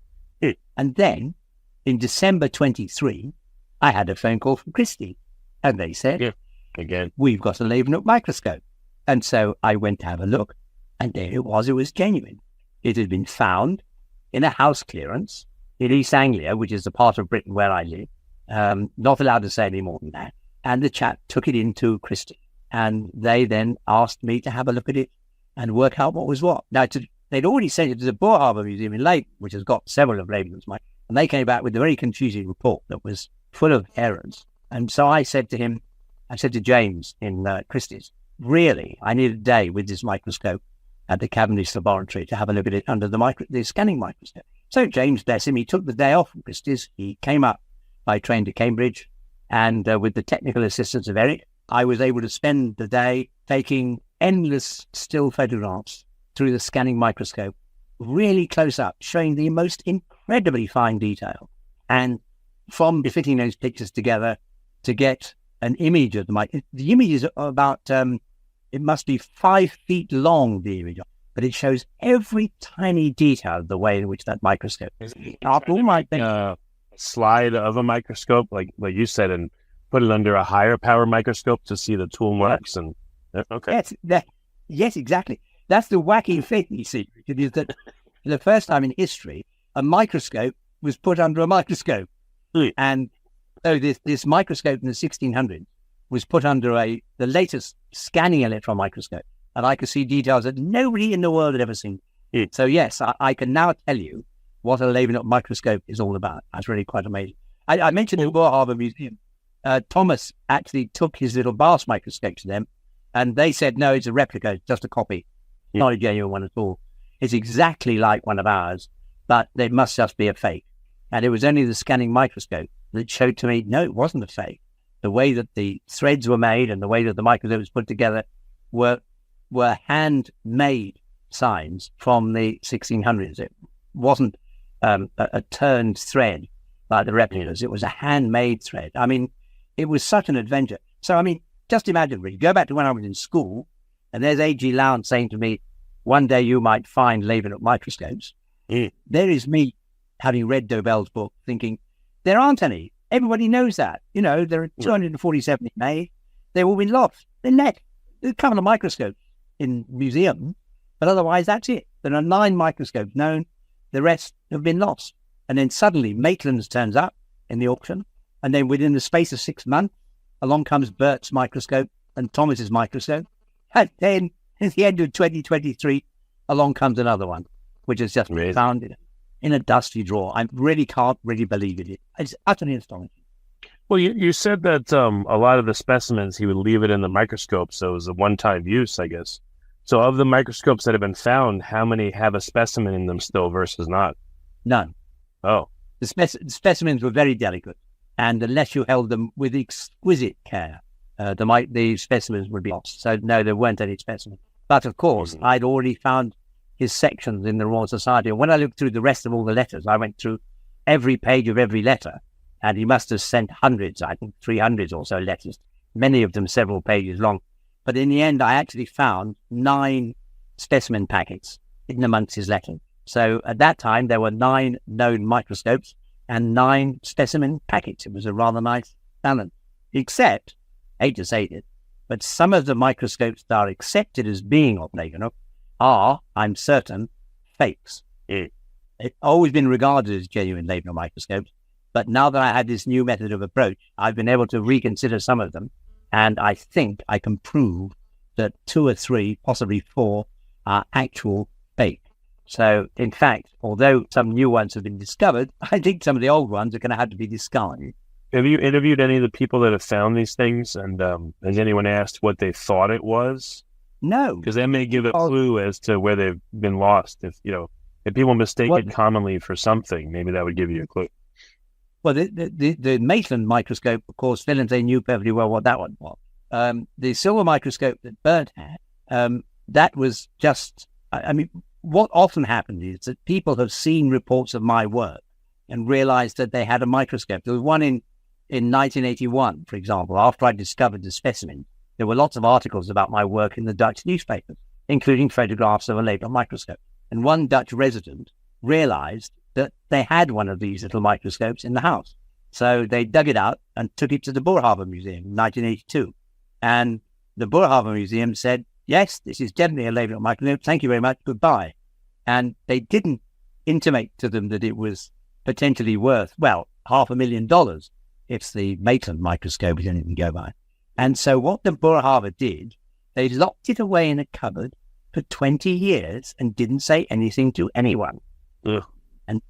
And then, in December 23, I had a phone call from Christie. And they said, again, we've got a Leeuwenhoek microscope. And so I went to have a look. And there it was genuine. It had been found in a house clearance in East Anglia, which is the part of Britain where I live. Not allowed to say any more than that. And the chap took it into Christie. And they then asked me to have a look at it and work out what was what. Now, they'd already sent it to the Boer Harbour Museum in Leyden, which has got several of Leeuwenhoek's microscopes. And they came back with a very confusing report that was full of errors. And so I said to James in Christie's, really, I need a day with this microscope at the Cavendish laboratory to have a look at it under the scanning microscope. So James, bless him, he took the day off from Christie's. He came up by train to Cambridge, and with the technical assistance of Eric, I was able to spend the day taking endless still photographs through the scanning microscope, really close up, showing the most incredibly fine detail. And from fitting those pictures together to get an image of the microscope. The image is about, it must be 5 feet long, the image, but it shows every tiny detail of the way in which that microscope is. After all my things, slide of a microscope, like you said, and put it under a higher power microscope to see the tool marks. And okay, yes, exactly. That's the wacky thing, you see. It is that for the first time in history, a microscope was put under a microscope, and so this microscope in the 1600s was put under the latest scanning electron microscope, and I could see details that nobody in the world had ever seen. So yes, I can now tell you what a Leeuwenhoek microscope is all about. That's really quite amazing. I mentioned the Boer Harbour Museum. Thomas actually took his little Bass microscope to them, and they said, no, it's a replica, it's just a copy. Not a genuine one at all. It's exactly like one of ours, but it must just be a fake. And it was only the scanning microscope that showed to me, no, it wasn't a fake. The way that the threads were made and the way that the microscope was put together were handmade signs from the 1600s. It wasn't a turned thread like the replicas. It was a handmade thread. I mean, it was such an adventure. So, I mean, just imagine, really, go back to when I was in school, and there's A.G. Lowndes saying to me, one day you might find Leeuwenhoek microscopes. There is me, having read Dobell's book, thinking, there aren't any. Everybody knows that. You know, there are 247 made. They've all been lost. They're net. There's a couple of microscopes in museums, but otherwise that's it. There are 9 microscopes known. The rest have been lost. And then suddenly Maitland's turns up in the auction. And then within the space of 6 months, along comes Bert's microscope and Thomas's microscope. And then at the end of 2023, along comes another one, which is just found in a dusty drawer. I really can't really believe it. It's utterly astonishing. Well, you said that a lot of the specimens, he would leave it in the microscope, so it was a one-time use, I guess. So of the microscopes that have been found, how many have a specimen in them still versus not? None. Oh. The specimens were very delicate, and unless you held them with exquisite care, the specimens would be lost. So no, there weren't any specimens. But of course, I'd already found his sections in the Royal Society. And when I looked through the rest of all the letters, I went through every page of every letter, and he must have sent hundreds, I think 300 or so letters, many of them several pages long. But in the end, I actually found 9 specimen packets in amongst his letters. So at that time, there were 9 known microscopes and 9 specimen packets. It was a rather nice balance, except, I hate to say it, but some of the microscopes that are accepted as being of Leeuwenhoek are, I'm certain, fakes. It's always been regarded as genuine Leeuwenhoek microscopes, but now that I had this new method of approach, I've been able to reconsider some of them, and I think I can prove that 2 or 3, possibly 4, are actual fake. So, in fact, although some new ones have been discovered, I think some of the old ones are going to have to be discarded. Have you interviewed any of the people that have found these things, and has anyone asked what they thought it was? No. Because that may give a clue as to where they've been lost. If people mistake it commonly for something, maybe that would give you a clue. Well, the Maitland microscope, of course, they knew perfectly well what that one was. The silver microscope that Bert had, that was just, I mean, what often happened is that people have seen reports of my work and realized that they had a microscope. There was one in 1981, for example, after I discovered the specimen. There were lots of articles about my work in the Dutch newspapers, including photographs of a Leeuwenhoek microscope. And one Dutch resident realized that they had one of these little microscopes in the house. So they dug it out and took it to the Boer Harbour Museum in 1982. And the Boer Harbour Museum said, yes, this is definitely a Leeuwenhoek microscope. Thank you very much. Goodbye. And they didn't intimate to them that it was potentially worth, well, $500,000 if the Maitland microscope is anything to go by. And so what the Boerhaave did, they locked it away in a cupboard for 20 years and didn't say anything to anyone. Ugh. And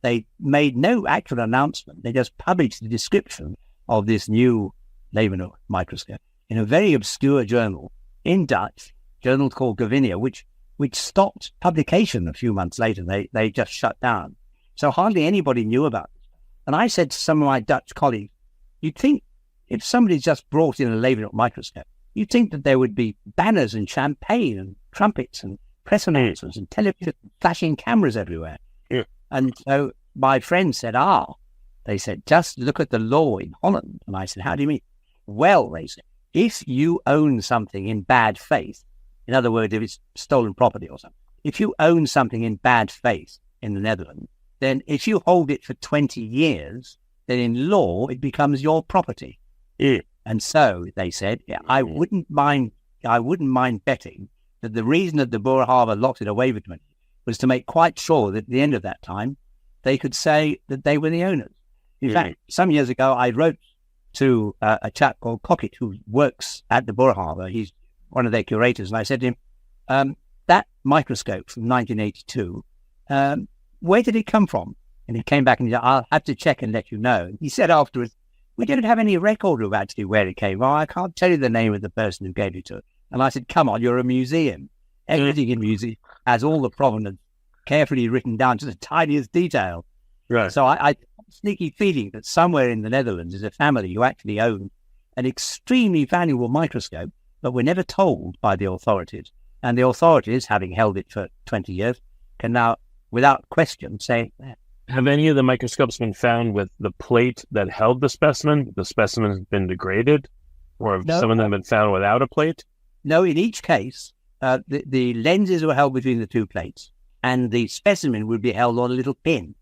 they made no actual announcement. They just published the description of this new Leeuwenhoek microscope in a very obscure journal in Dutch, journal called Gavinia, which stopped publication a few months later. They just shut down. So hardly anybody knew about it. And I said to some of my Dutch colleagues, you'd think if somebody just brought in a Leeuwenhoek microscope, you'd think that there would be banners and champagne and trumpets and press announcements and television, flashing cameras everywhere. Yeah. And so my friend said, they said, just look at the law in Holland. And I said, how do you mean? Well, they said, if you own something in bad faith, in other words, if it's stolen property or something, if you own something in bad faith in the Netherlands, then if you hold it for 20 years, then in law, it becomes your property. Yeah. And so they said, I wouldn't mind betting that the reason that the Boerhaave locked it away for 20 was to make quite sure that at the end of that time, they could say that they were the owners. In fact, some years ago, I wrote to a chap called Cockett, who works at the Boerhaave. He's one of their curators. And I said to him, that microscope from 1982, where did it come from? And he came back and he said, I'll have to check and let you know. He said afterwards, we don't have any record of actually where it came from. I can't tell you the name of the person who gave it to us. And I said, come on, you're a museum. Everything in museum has all the provenance carefully written down to the tiniest detail. Right. So I sneaky feeling that somewhere in the Netherlands is a family who actually own an extremely valuable microscope, but were never told by the authorities. And the authorities, having held it for 20 years, can now, without question, say, have any of the microscopes been found with the plate that held the specimen? The specimen has been degraded? Or have some of them been found without a plate? No, in each case, the lenses were held between the two plates, and the specimen would be held on a little pin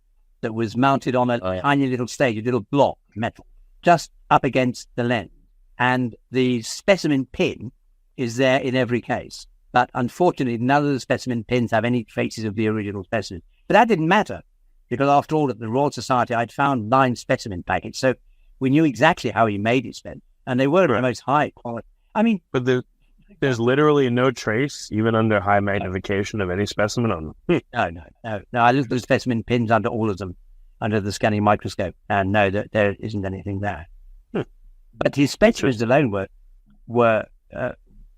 that was mounted on a tiny little stage, a little block of metal, just up against the lens. And the specimen pin is there in every case. But unfortunately, none of the specimen pins have any traces of the original specimen. But that didn't matter, because after all, at the Royal Society, I'd found 9 specimen packets. So we knew exactly how he made his specimen, and they were of the most high quality. I mean... But there's literally no trace, even under high magnification, of any specimen on them. No. I looked at the specimen pins under all of them, under the scanning microscope, and no, there isn't anything there. But his specimens alone were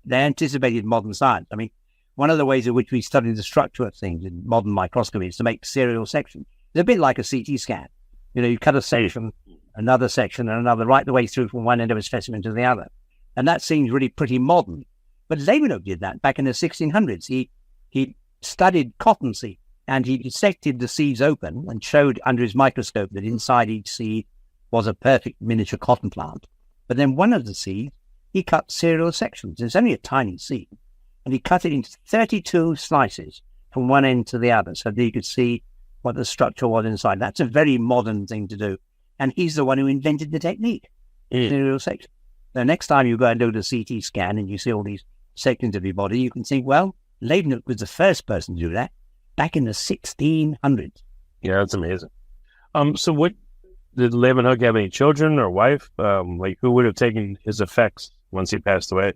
they anticipated modern science. I mean, one of the ways in which we study the structure of things in modern microscopy is to make serial sections. It's a bit like a CT scan. You know, you cut a section, another section, and another, right the way through from one end of a specimen to the other. And that seems really pretty modern. But Leeuwenhoek did that back in the 1600s. He studied cotton seed, and he dissected the seeds open and showed under his microscope that inside each seed was a perfect miniature cotton plant. But then one of the seeds, he cut serial sections. It's only a tiny seed. And he cut it into 32 slices from one end to the other so that you could see what the structure was inside. That's a very modern thing to do. And he's the one who invented the technique, serial section. So next time you go and do the CT scan and you see all these sections of your body, you can think, well, Leeuwenhoek was the first person to do that back in the 1600s. Yeah, that's amazing. So what, did Leeuwenhoek have any children or wife? Like, who would have taken his effects once he passed away?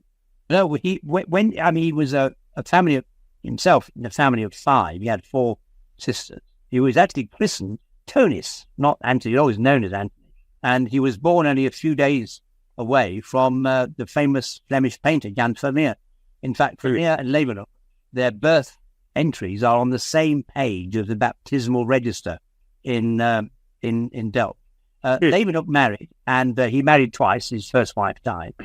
No, he was a family of himself, in a family of 5. He had 4 sisters. He was actually christened Tonis, not Anthony, always known as Anthony. And he was born only a few days away from the famous Flemish painter, Jan Vermeer. In fact, Vermeer and Leeuwenhoek, their birth entries are on the same page of the baptismal register in Delft. Leeuwenhoek married, and he married twice. His first wife died,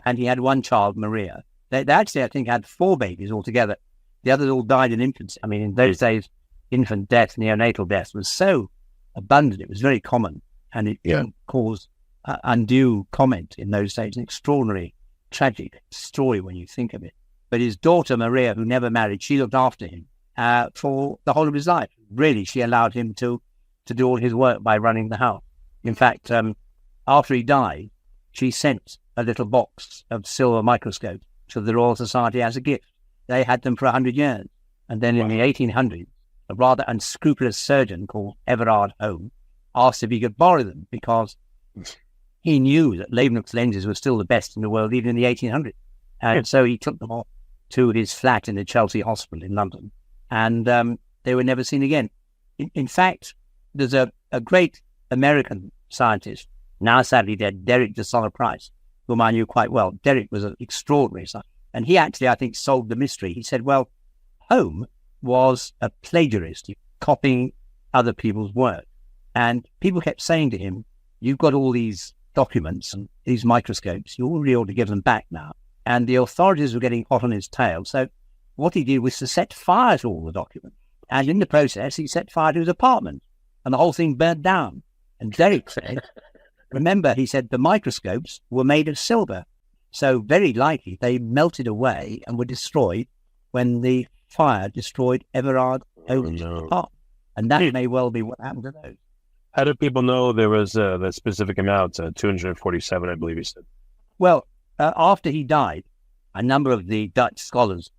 and he had one child, Maria. They actually, I think, had 4 babies altogether. The others all died in infancy. I mean, in those days, infant death, neonatal death was so abundant. It was very common, and it caused undue comment in those days. An extraordinary, tragic story when you think of it. But his daughter, Maria, who never married, she looked after him for the whole of his life. Really, she allowed him to do all his work by running the house. In fact, after he died, she sent a little box of silver microscopes to the Royal Society as a gift. They had them for 100 years. And then in the 1800s, a rather unscrupulous surgeon called Everard Home asked if he could borrow them because he knew that Leeuwenhoek's lenses were still the best in the world, even in the 1800s. And so he took them all to his flat in the Chelsea Hospital in London, and they were never seen again. In fact, there's a great American scientist, now sadly dead, Derek de Price, whom I knew quite well. Derek was an extraordinary scientist, and he actually, I think, solved the mystery. He said, well, Home was a plagiarist, copying other people's work. And people kept saying to him, you've got all these documents and these microscopes, you really ought to give them back now. And the authorities were getting hot on his tail. So what he did was to set fire to all the documents. And in the process, he set fire to his apartment, and the whole thing burnt down. And Derek said, remember, he said, the microscopes were made of silver. So very likely they melted away and were destroyed when the fire destroyed Everard Owen's apartment. And that may well be what happened to those. How do people know there was that specific amount, 247, I believe you said? Well, after he died, a number of the Dutch scholars,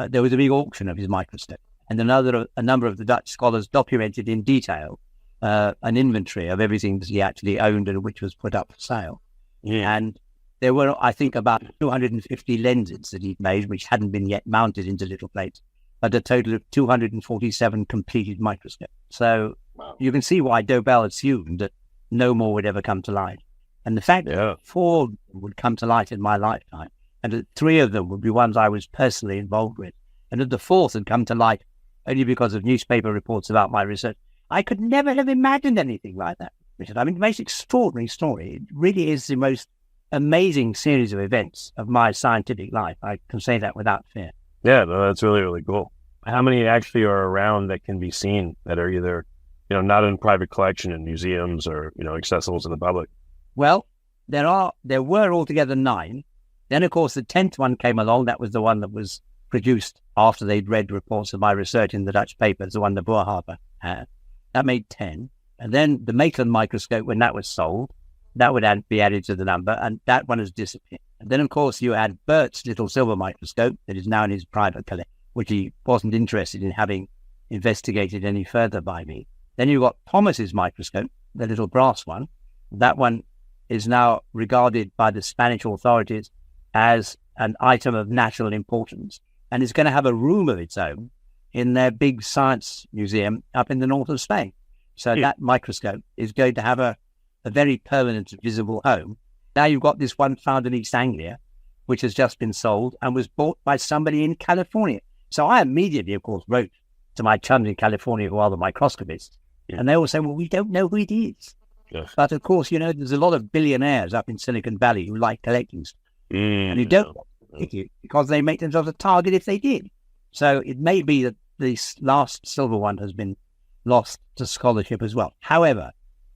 there was a big auction of his microscope, and a number of the Dutch scholars documented in detail an inventory of everything that he actually owned and which was put up for sale. Yeah. And there were, I think, about 250 lenses that he'd made, which hadn't been yet mounted into little plates, but a total of 247 completed microscopes. So you can see why Dobell assumed that no more would ever come to light. And the fact that 4 would come to light in my lifetime, and that 3 of them would be ones I was personally involved with, and that the 4th had come to light only because of newspaper reports about my research, I could never have imagined anything like that, Richard. I mean, the most extraordinary story. It really is the most amazing series of events of my scientific life. I can say that without fear. Yeah, no, that's really, really cool. How many actually are around that can be seen that are either, not in private collection in museums or, accessible to the public? Well, there were altogether 9. Then, of course, the 10th one came along. That was the one that was produced after they'd read reports of my research in the Dutch papers, the one that Boerhaave had. That made 10. And then the Maitland microscope, when that was sold, that would be added to the number, and that one has disappeared. And then, of course, you had Bert's little silver microscope that is now in his private collection, which he wasn't interested in having investigated any further by me. Then you got Thomas's microscope, the little brass one. That one is now regarded by the Spanish authorities as an item of national importance, and is going to have a room of its own in their big science museum up in the north of Spain. So that microscope is going to have a very permanent visible home. Now you've got this one found in East Anglia, which has just been sold and was bought by somebody in California. So I immediately, of course, wrote to my chums in California who are the microscopists, and they all say, well, we don't know who it is. Yes. But of course, there's a lot of billionaires up in Silicon Valley who like collecting stuff, and who don't want to take it because they make themselves a target if they did. So it may be that this last silver one has been lost to scholarship as well. However,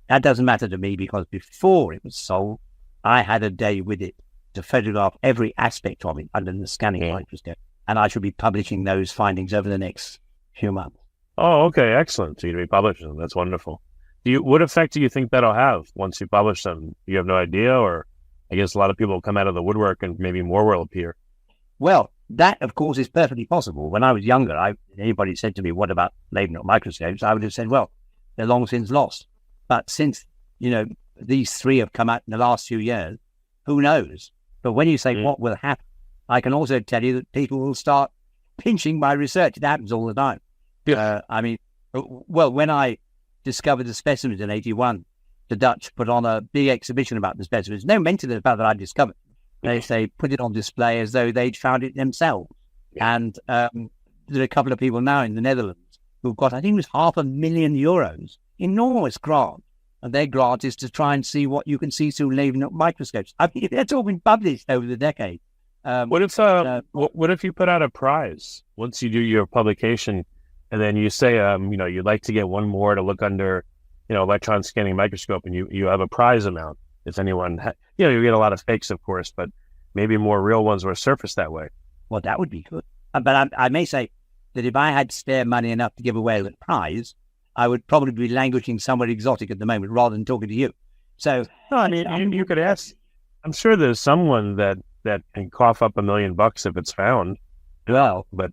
that doesn't matter to me because before it was sold, I had a day with it to photograph every aspect of it under the scanning microscope, and I shall be publishing those findings over the next few months. Oh, okay, excellent. So you're going to be publishing them. That's wonderful. What effect do you think that'll have once you publish them? You have no idea, or I guess a lot of people will come out of the woodwork and maybe more will appear. Well, that, of course, is perfectly possible. When I was younger, anybody said to me, what about Leeuwenhoek microscopes? I would have said, well, they're long since lost. But since, these 3 have come out in the last few years, who knows? But when you say what will happen, I can also tell you that people will start pinching my research. It happens all the time. Yeah. When I discovered the specimens in 1981, the Dutch put on a big exhibition about the specimens. No mention of the fact that I discovered it. They put it on display as though they'd found it themselves. Yeah. And there are a couple of people now in the Netherlands who've got, I think it was €500,000, enormous grant. And their grant is to try and see what you can see through Leeuwenhoek microscopes. I mean, that's all been published over the decade. What if you put out a prize once you do your publication, and then you say, you'd like to get one more to look under, electron scanning microscope, and you have a prize amount. If anyone, you get a lot of fakes, of course, but maybe more real ones were surfaced that way. Well, that would be good. But I may say that if I had spare money enough to give away a prize, I would probably be languishing somewhere exotic at the moment rather than talking to you. So, no, I mean, you could ask. I'm sure there's someone that can cough up $1 million if it's found. Well, but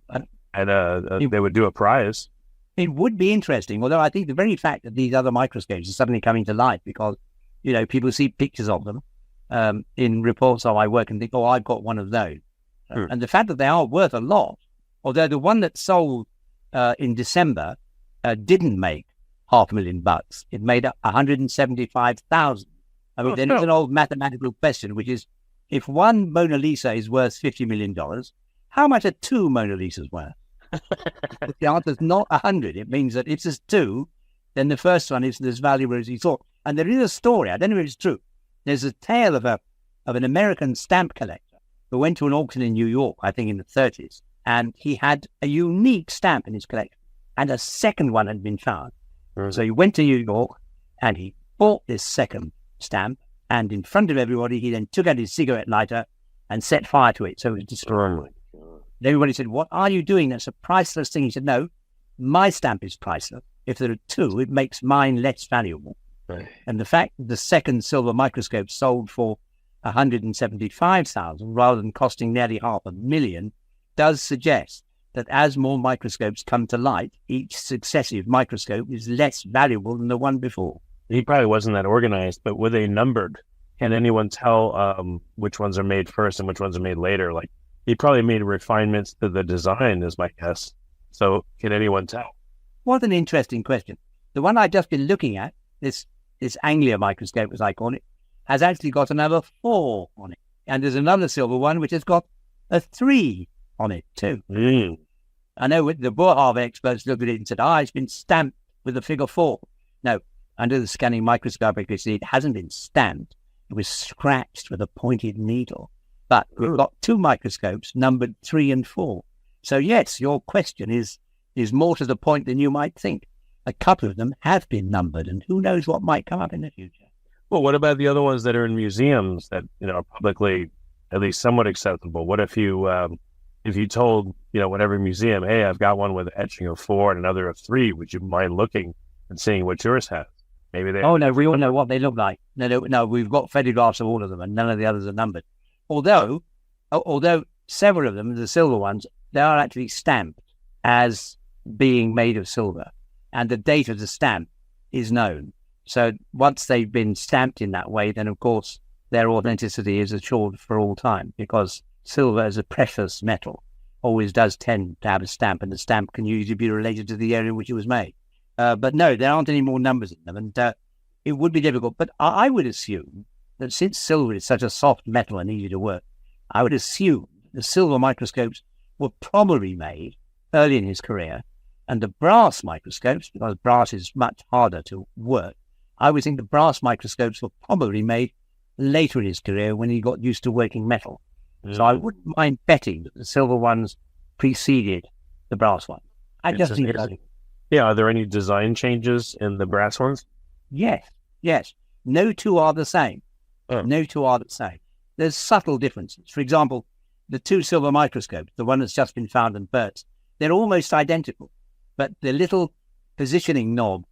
they would do a prize. It would be interesting, although I think the very fact that these other microscopes are suddenly coming to light because people see pictures of them in reports of my work and think, oh, I've got one of those. And the fact that they are worth a lot, although the one that sold in December didn't make $500,000. It made up 175,000. I mean, then it's an old mathematical question, which is, if one Mona Lisa is worth $50 million, how much are two Mona Lisas worth? If the answer is not 100, it means that if there's two, then the first one isn't as valuable as he thought. And there is a story, I don't know if it's true. There's a tale of an American stamp collector who went to an auction in New York, I think in the 30s, and he had a unique stamp in his collection, and a second one had been found. So he went to New York, and he bought this second stamp, and in front of everybody, he then took out his cigarette lighter and set fire to it. So it was destroyed. And everybody said, what are you doing? That's a priceless thing. He said, no, my stamp is priceless. If there are two, it makes mine less valuable. Right. And the fact that the second silver microscope sold for 175,000 rather than costing nearly $500,000 does suggest that as more microscopes come to light, each successive microscope is less valuable than the one before. He probably wasn't that organized, but were they numbered? Can anyone tell which ones are made first and which ones are made later? Like, he probably made refinements to the design, is my guess. So can anyone tell? What an interesting question. The one I've just been looking at, this Anglia microscope, as I call it, has actually got another 4 on it. And there's another silver one which has got a 3 on it too. I know the Boerhaave experts looked at it and said, it's been stamped with the figure 4. No, under the scanning microscope, it hasn't been stamped. It was scratched with a pointed needle. But we've got 2 microscopes numbered 3 and 4. So yes, your question is more to the point than you might think. A couple of them have been numbered, and who knows what might come up in the future. Well, what about the other ones that are in museums that are publicly at least somewhat acceptable? What if you told whatever museum, hey, I've got one with an etching of 4 and another of 3. Would you mind looking and seeing what yours has? Maybe they. Oh no, we all know what they look like. No, we've got photographs of all of them, and none of the others are numbered. Although several of them, the silver ones, they are actually stamped as being made of silver, and the date of the stamp is known. So once they've been stamped in that way, then of course their authenticity is assured for all time, because silver as a precious metal always does tend to have a stamp, and the stamp can usually be related to the area in which it was made. But no, there aren't any more numbers in them, and it would be difficult. But I would assume that since silver is such a soft metal and easy to work, I would assume the silver microscopes were probably made early in his career, and the brass microscopes, because brass is much harder to work, I would think the brass microscopes were probably made later in his career when he got used to working metal. So I wouldn't mind betting that the silver ones preceded the brass ones. I just think that. Yeah, are there any design changes in the brass ones? Yes. No two are the same. No two are the same. There's subtle differences. For example, the 2 silver microscopes, the one that's just been found in Burt's, they're almost identical, but the little positioning knob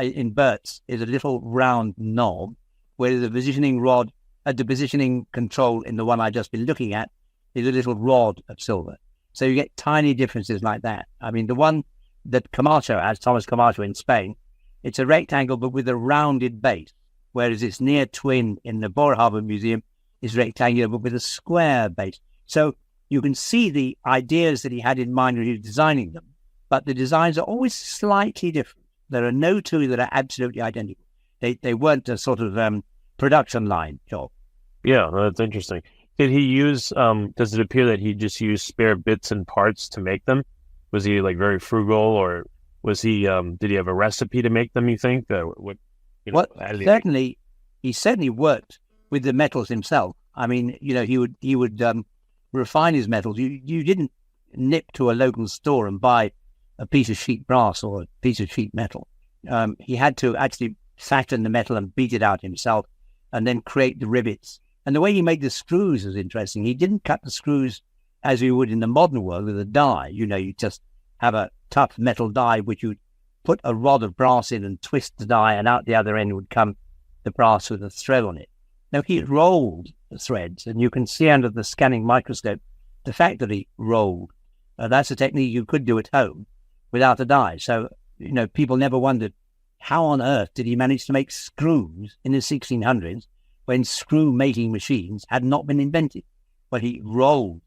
in Burt's is a little round knob, whereas the positioning rod at the positioning control in the one I've just been looking at is a little rod of silver. So you get tiny differences like that. I mean, the one that Camacho has, Thomas Camacho in Spain, it's a rectangle but with a rounded base, whereas its near twin in the Boerhaave Museum is rectangular but with a square base. So you can see the ideas that he had in mind when he was designing them, but the designs are always slightly different. There are no 2 that are absolutely identical. They weren't a sort of production line job. Yeah, that's interesting. Did he use, does it appear that he just used spare bits and parts to make them? Was he like very frugal, or was he, did he have a recipe to make them, you think? Certainly, he certainly worked with the metals himself. I mean, he would refine his metals. You didn't nip to a local store and buy a piece of sheet brass or a piece of sheet metal. He had to actually fashion the metal and beat it out himself, and then create the rivets. And the way he made the screws was interesting. He didn't cut the screws as we would in the modern world with a die. You just have a tough metal die which you'd put a rod of brass in and twist the die, and out the other end would come the brass with a thread on it. Now, he rolled the threads, and you can see under the scanning microscope the fact that he rolled. That's a technique you could do at home without a die. So, people never wondered how on earth did he manage to make screws in the 1600s when screw making machines had not been invented? Well, he rolled.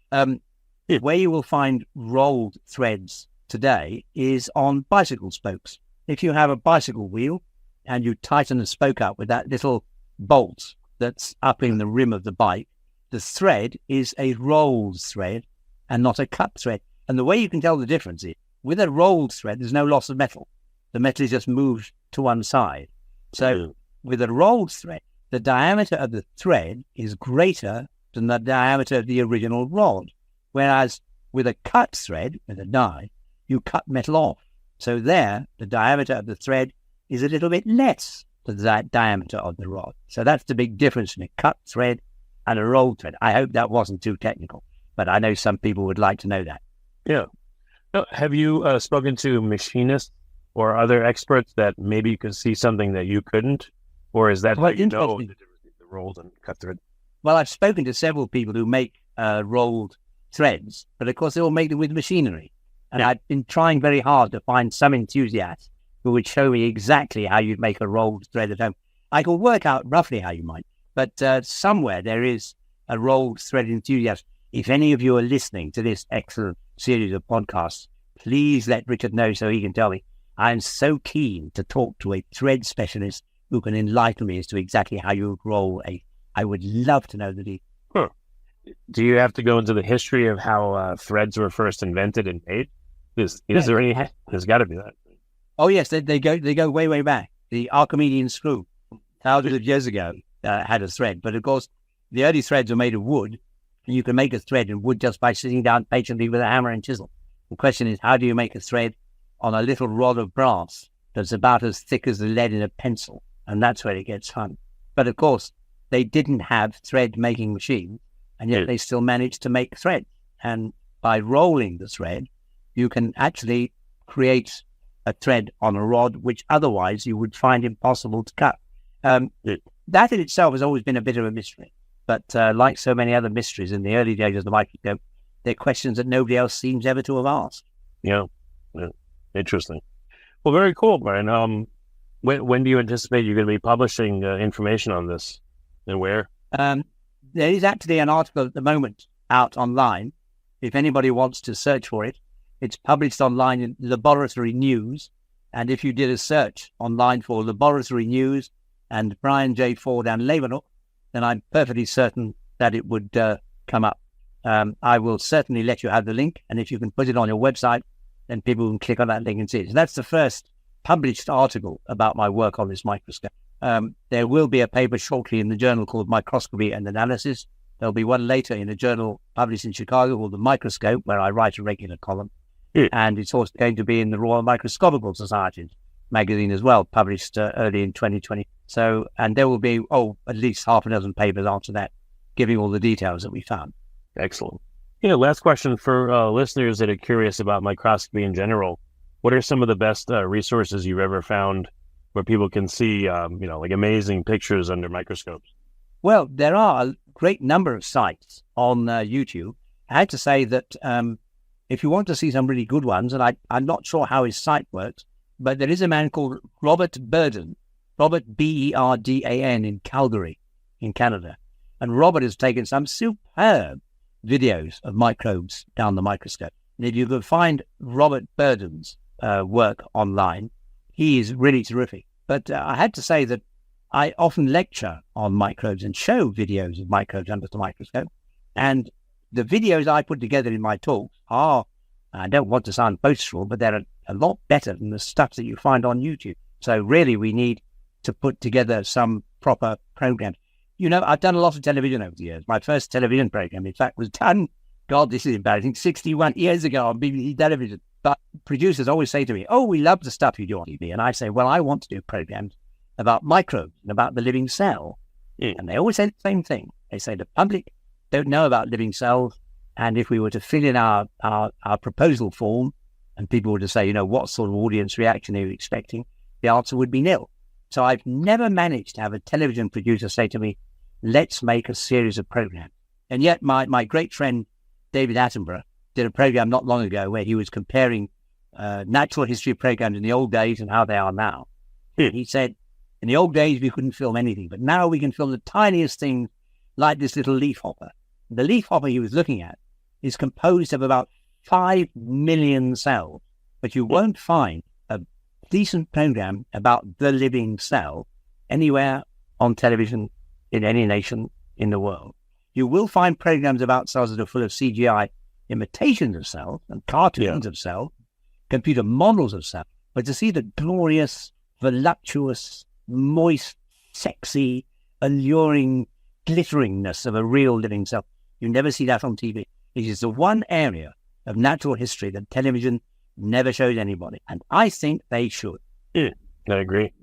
Where you will find rolled threads today is on bicycle spokes. If you have a bicycle wheel and you tighten the spoke up with that little bolt that's up in the rim of the bike, the thread is a rolled thread and not a cut thread. And the way you can tell the difference is, with a rolled thread, there's no loss of metal. The metal is just moved to one side. So with a rolled thread, the diameter of the thread is greater than the diameter of the original rod. Whereas with a cut thread, with a die, you cut metal off. So there, the diameter of the thread is a little bit less than the diameter of the rod. So that's the big difference in a cut thread and a rolled thread. I hope that wasn't too technical, but I know some people would like to know that. Yeah. Have you spoken to machinists or other experts that maybe you can see something that you couldn't? Or is that how you know the difference between the rolled and cut thread? Well, I've spoken to several people who make rolled threads, but of course they all make them with machinery. And I've been trying very hard to find some enthusiast who would show me exactly how you'd make a rolled thread at home. I can work out roughly how you might, but somewhere there is a rolled thread enthusiast. If any of you are listening to this excellent series of podcasts, please let Richard know so he can tell me. I'm so keen to talk to a thread specialist who can enlighten me as to exactly how you would roll I would love to know the details. Do you have to go into the history of how threads were first invented and made? Is there any? There's got to be that. Oh yes, they go way back. The Archimedean screw, thousands of years ago, had a thread. But of course, the early threads were made of wood, and you can make a thread in wood just by sitting down patiently with a hammer and chisel. The question is, how do you make a thread on a little rod of brass that's about as thick as the lead in a pencil? And that's where it gets fun. But of course, they didn't have thread-making machines, and yet they still managed to make thread. And by rolling the thread, you can actually create a thread on a rod, which otherwise you would find impossible to cut. That in itself has always been a bit of a mystery. But like so many other mysteries in the early days of the microscope, they're questions that nobody else seems ever to have asked. Yeah. Interesting. Well, very cool, Brian. When do you anticipate you're going to be publishing information on this, and where? There is actually an article at the moment out online. If anybody wants to search for it, it's published online in Laboratory News. And if you did a search online for Laboratory News and Brian J. Ford and Leeuwenhoek, then I'm perfectly certain that it would come up. I will certainly let you have the link. And if you can put it on your website, then people can click on that link and see it. So that's the first published article about my work on this microscope. There will be a paper shortly in the journal called Microscopy and Analysis. There'll be one later in a journal published in Chicago called the Microscope, where I write a regular column. And it's also going to be in the Royal Microscopical Society magazine as well, published early in 2020. So, and there will be, at least half a dozen papers after that, giving all the details that we found. Excellent. Last question for listeners that are curious about microscopy in general. What are some of the best resources you've ever found where people can see, like amazing pictures under microscopes? Well, there are a great number of sites on YouTube. I had to say that if you want to see some really good ones, and I'm not sure how his site works, but there is a man called Robert Burden, Robert Berdan in Calgary, in Canada. And Robert has taken some superb videos of microbes down the microscope. And if you could find Robert Burden's work online, he is really terrific. But I had to say that I often lecture on microbes and show videos of microbes under the microscope. And the videos I put together in my talks are, I don't want to sound boastful, but they're a lot better than the stuff that you find on YouTube. So really we need to put together some proper programs. I've done a lot of television over the years. My first television program, in fact, was done, God, this is embarrassing, 61 years ago on BBC television. But producers always say to me, we love the stuff you do on TV. And I say, well, I want to do programs about microbes and about the living cell. And they always say the same thing. They say the public don't know about living cells. And if we were to fill in our proposal form and people were to say, what sort of audience reaction are you expecting? The answer would be nil. So I've never managed to have a television producer say to me, let's make a series of programs. And yet my great friend, David Attenborough, did a program not long ago where he was comparing natural history programs in the old days and how they are now. He said, in the old days, we couldn't film anything, but now we can film the tiniest thing, like this little leaf hopper. The leaf hopper he was looking at is composed of about 5 million cells, but you won't find a decent program about the living cell anywhere on television in any nation in the world. You will find programs about cells that are full of CGI imitations of cells and cartoons of cells, computer models of cells, but to see the glorious, voluptuous, moist, sexy, alluring glitteringness of a real living cell, you never see that on TV. It is the one area of natural history that television never shows anybody, and I think they should. I agree.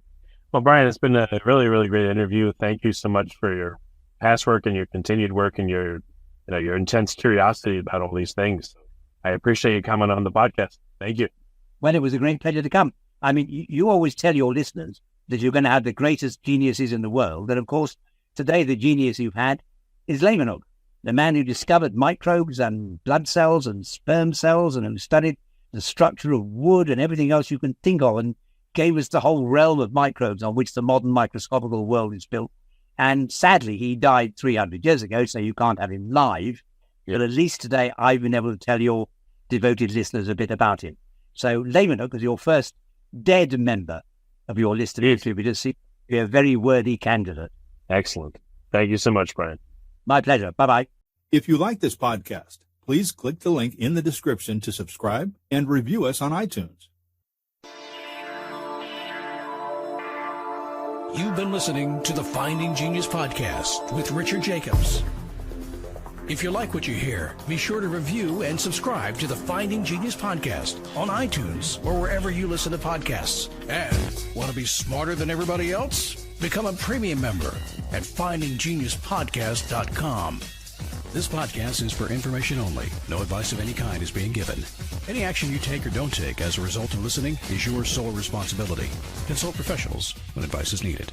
Well, Brian, it's been a really, really great interview. Thank you so much for your past work and your continued work and your intense curiosity about all these things. I appreciate you coming on the podcast. Thank you. Well, it was a great pleasure to come. I mean, you always tell your listeners that you're going to have the greatest geniuses in the world. And of course, today the genius you've had is Leeuwenhoek, the man who discovered microbes and blood cells and sperm cells and who studied the structure of wood and everything else you can think of and gave us the whole realm of microbes on which the modern microscopical world is built. And sadly, he died 300 years ago, so you can't have him live. But at least today, I've been able to tell your devoted listeners a bit about him. So Leeuwenhoek, as your first dead member of your list of contributors, seems to be a very worthy candidate. Excellent. Thank you so much, Brian. My pleasure. Bye-bye. If you like this podcast, please click the link in the description to subscribe and review us on iTunes. You've been listening to the Finding Genius podcast with Richard Jacobs. If you like what you hear, be sure to review and subscribe to the Finding Genius podcast on iTunes or wherever you listen to podcasts. And want to be smarter than everybody else? Become a premium member at findinggeniuspodcast.com. This podcast is for information only. No advice of any kind is being given. Any action you take or don't take as a result of listening is your sole responsibility. Consult professionals when advice is needed.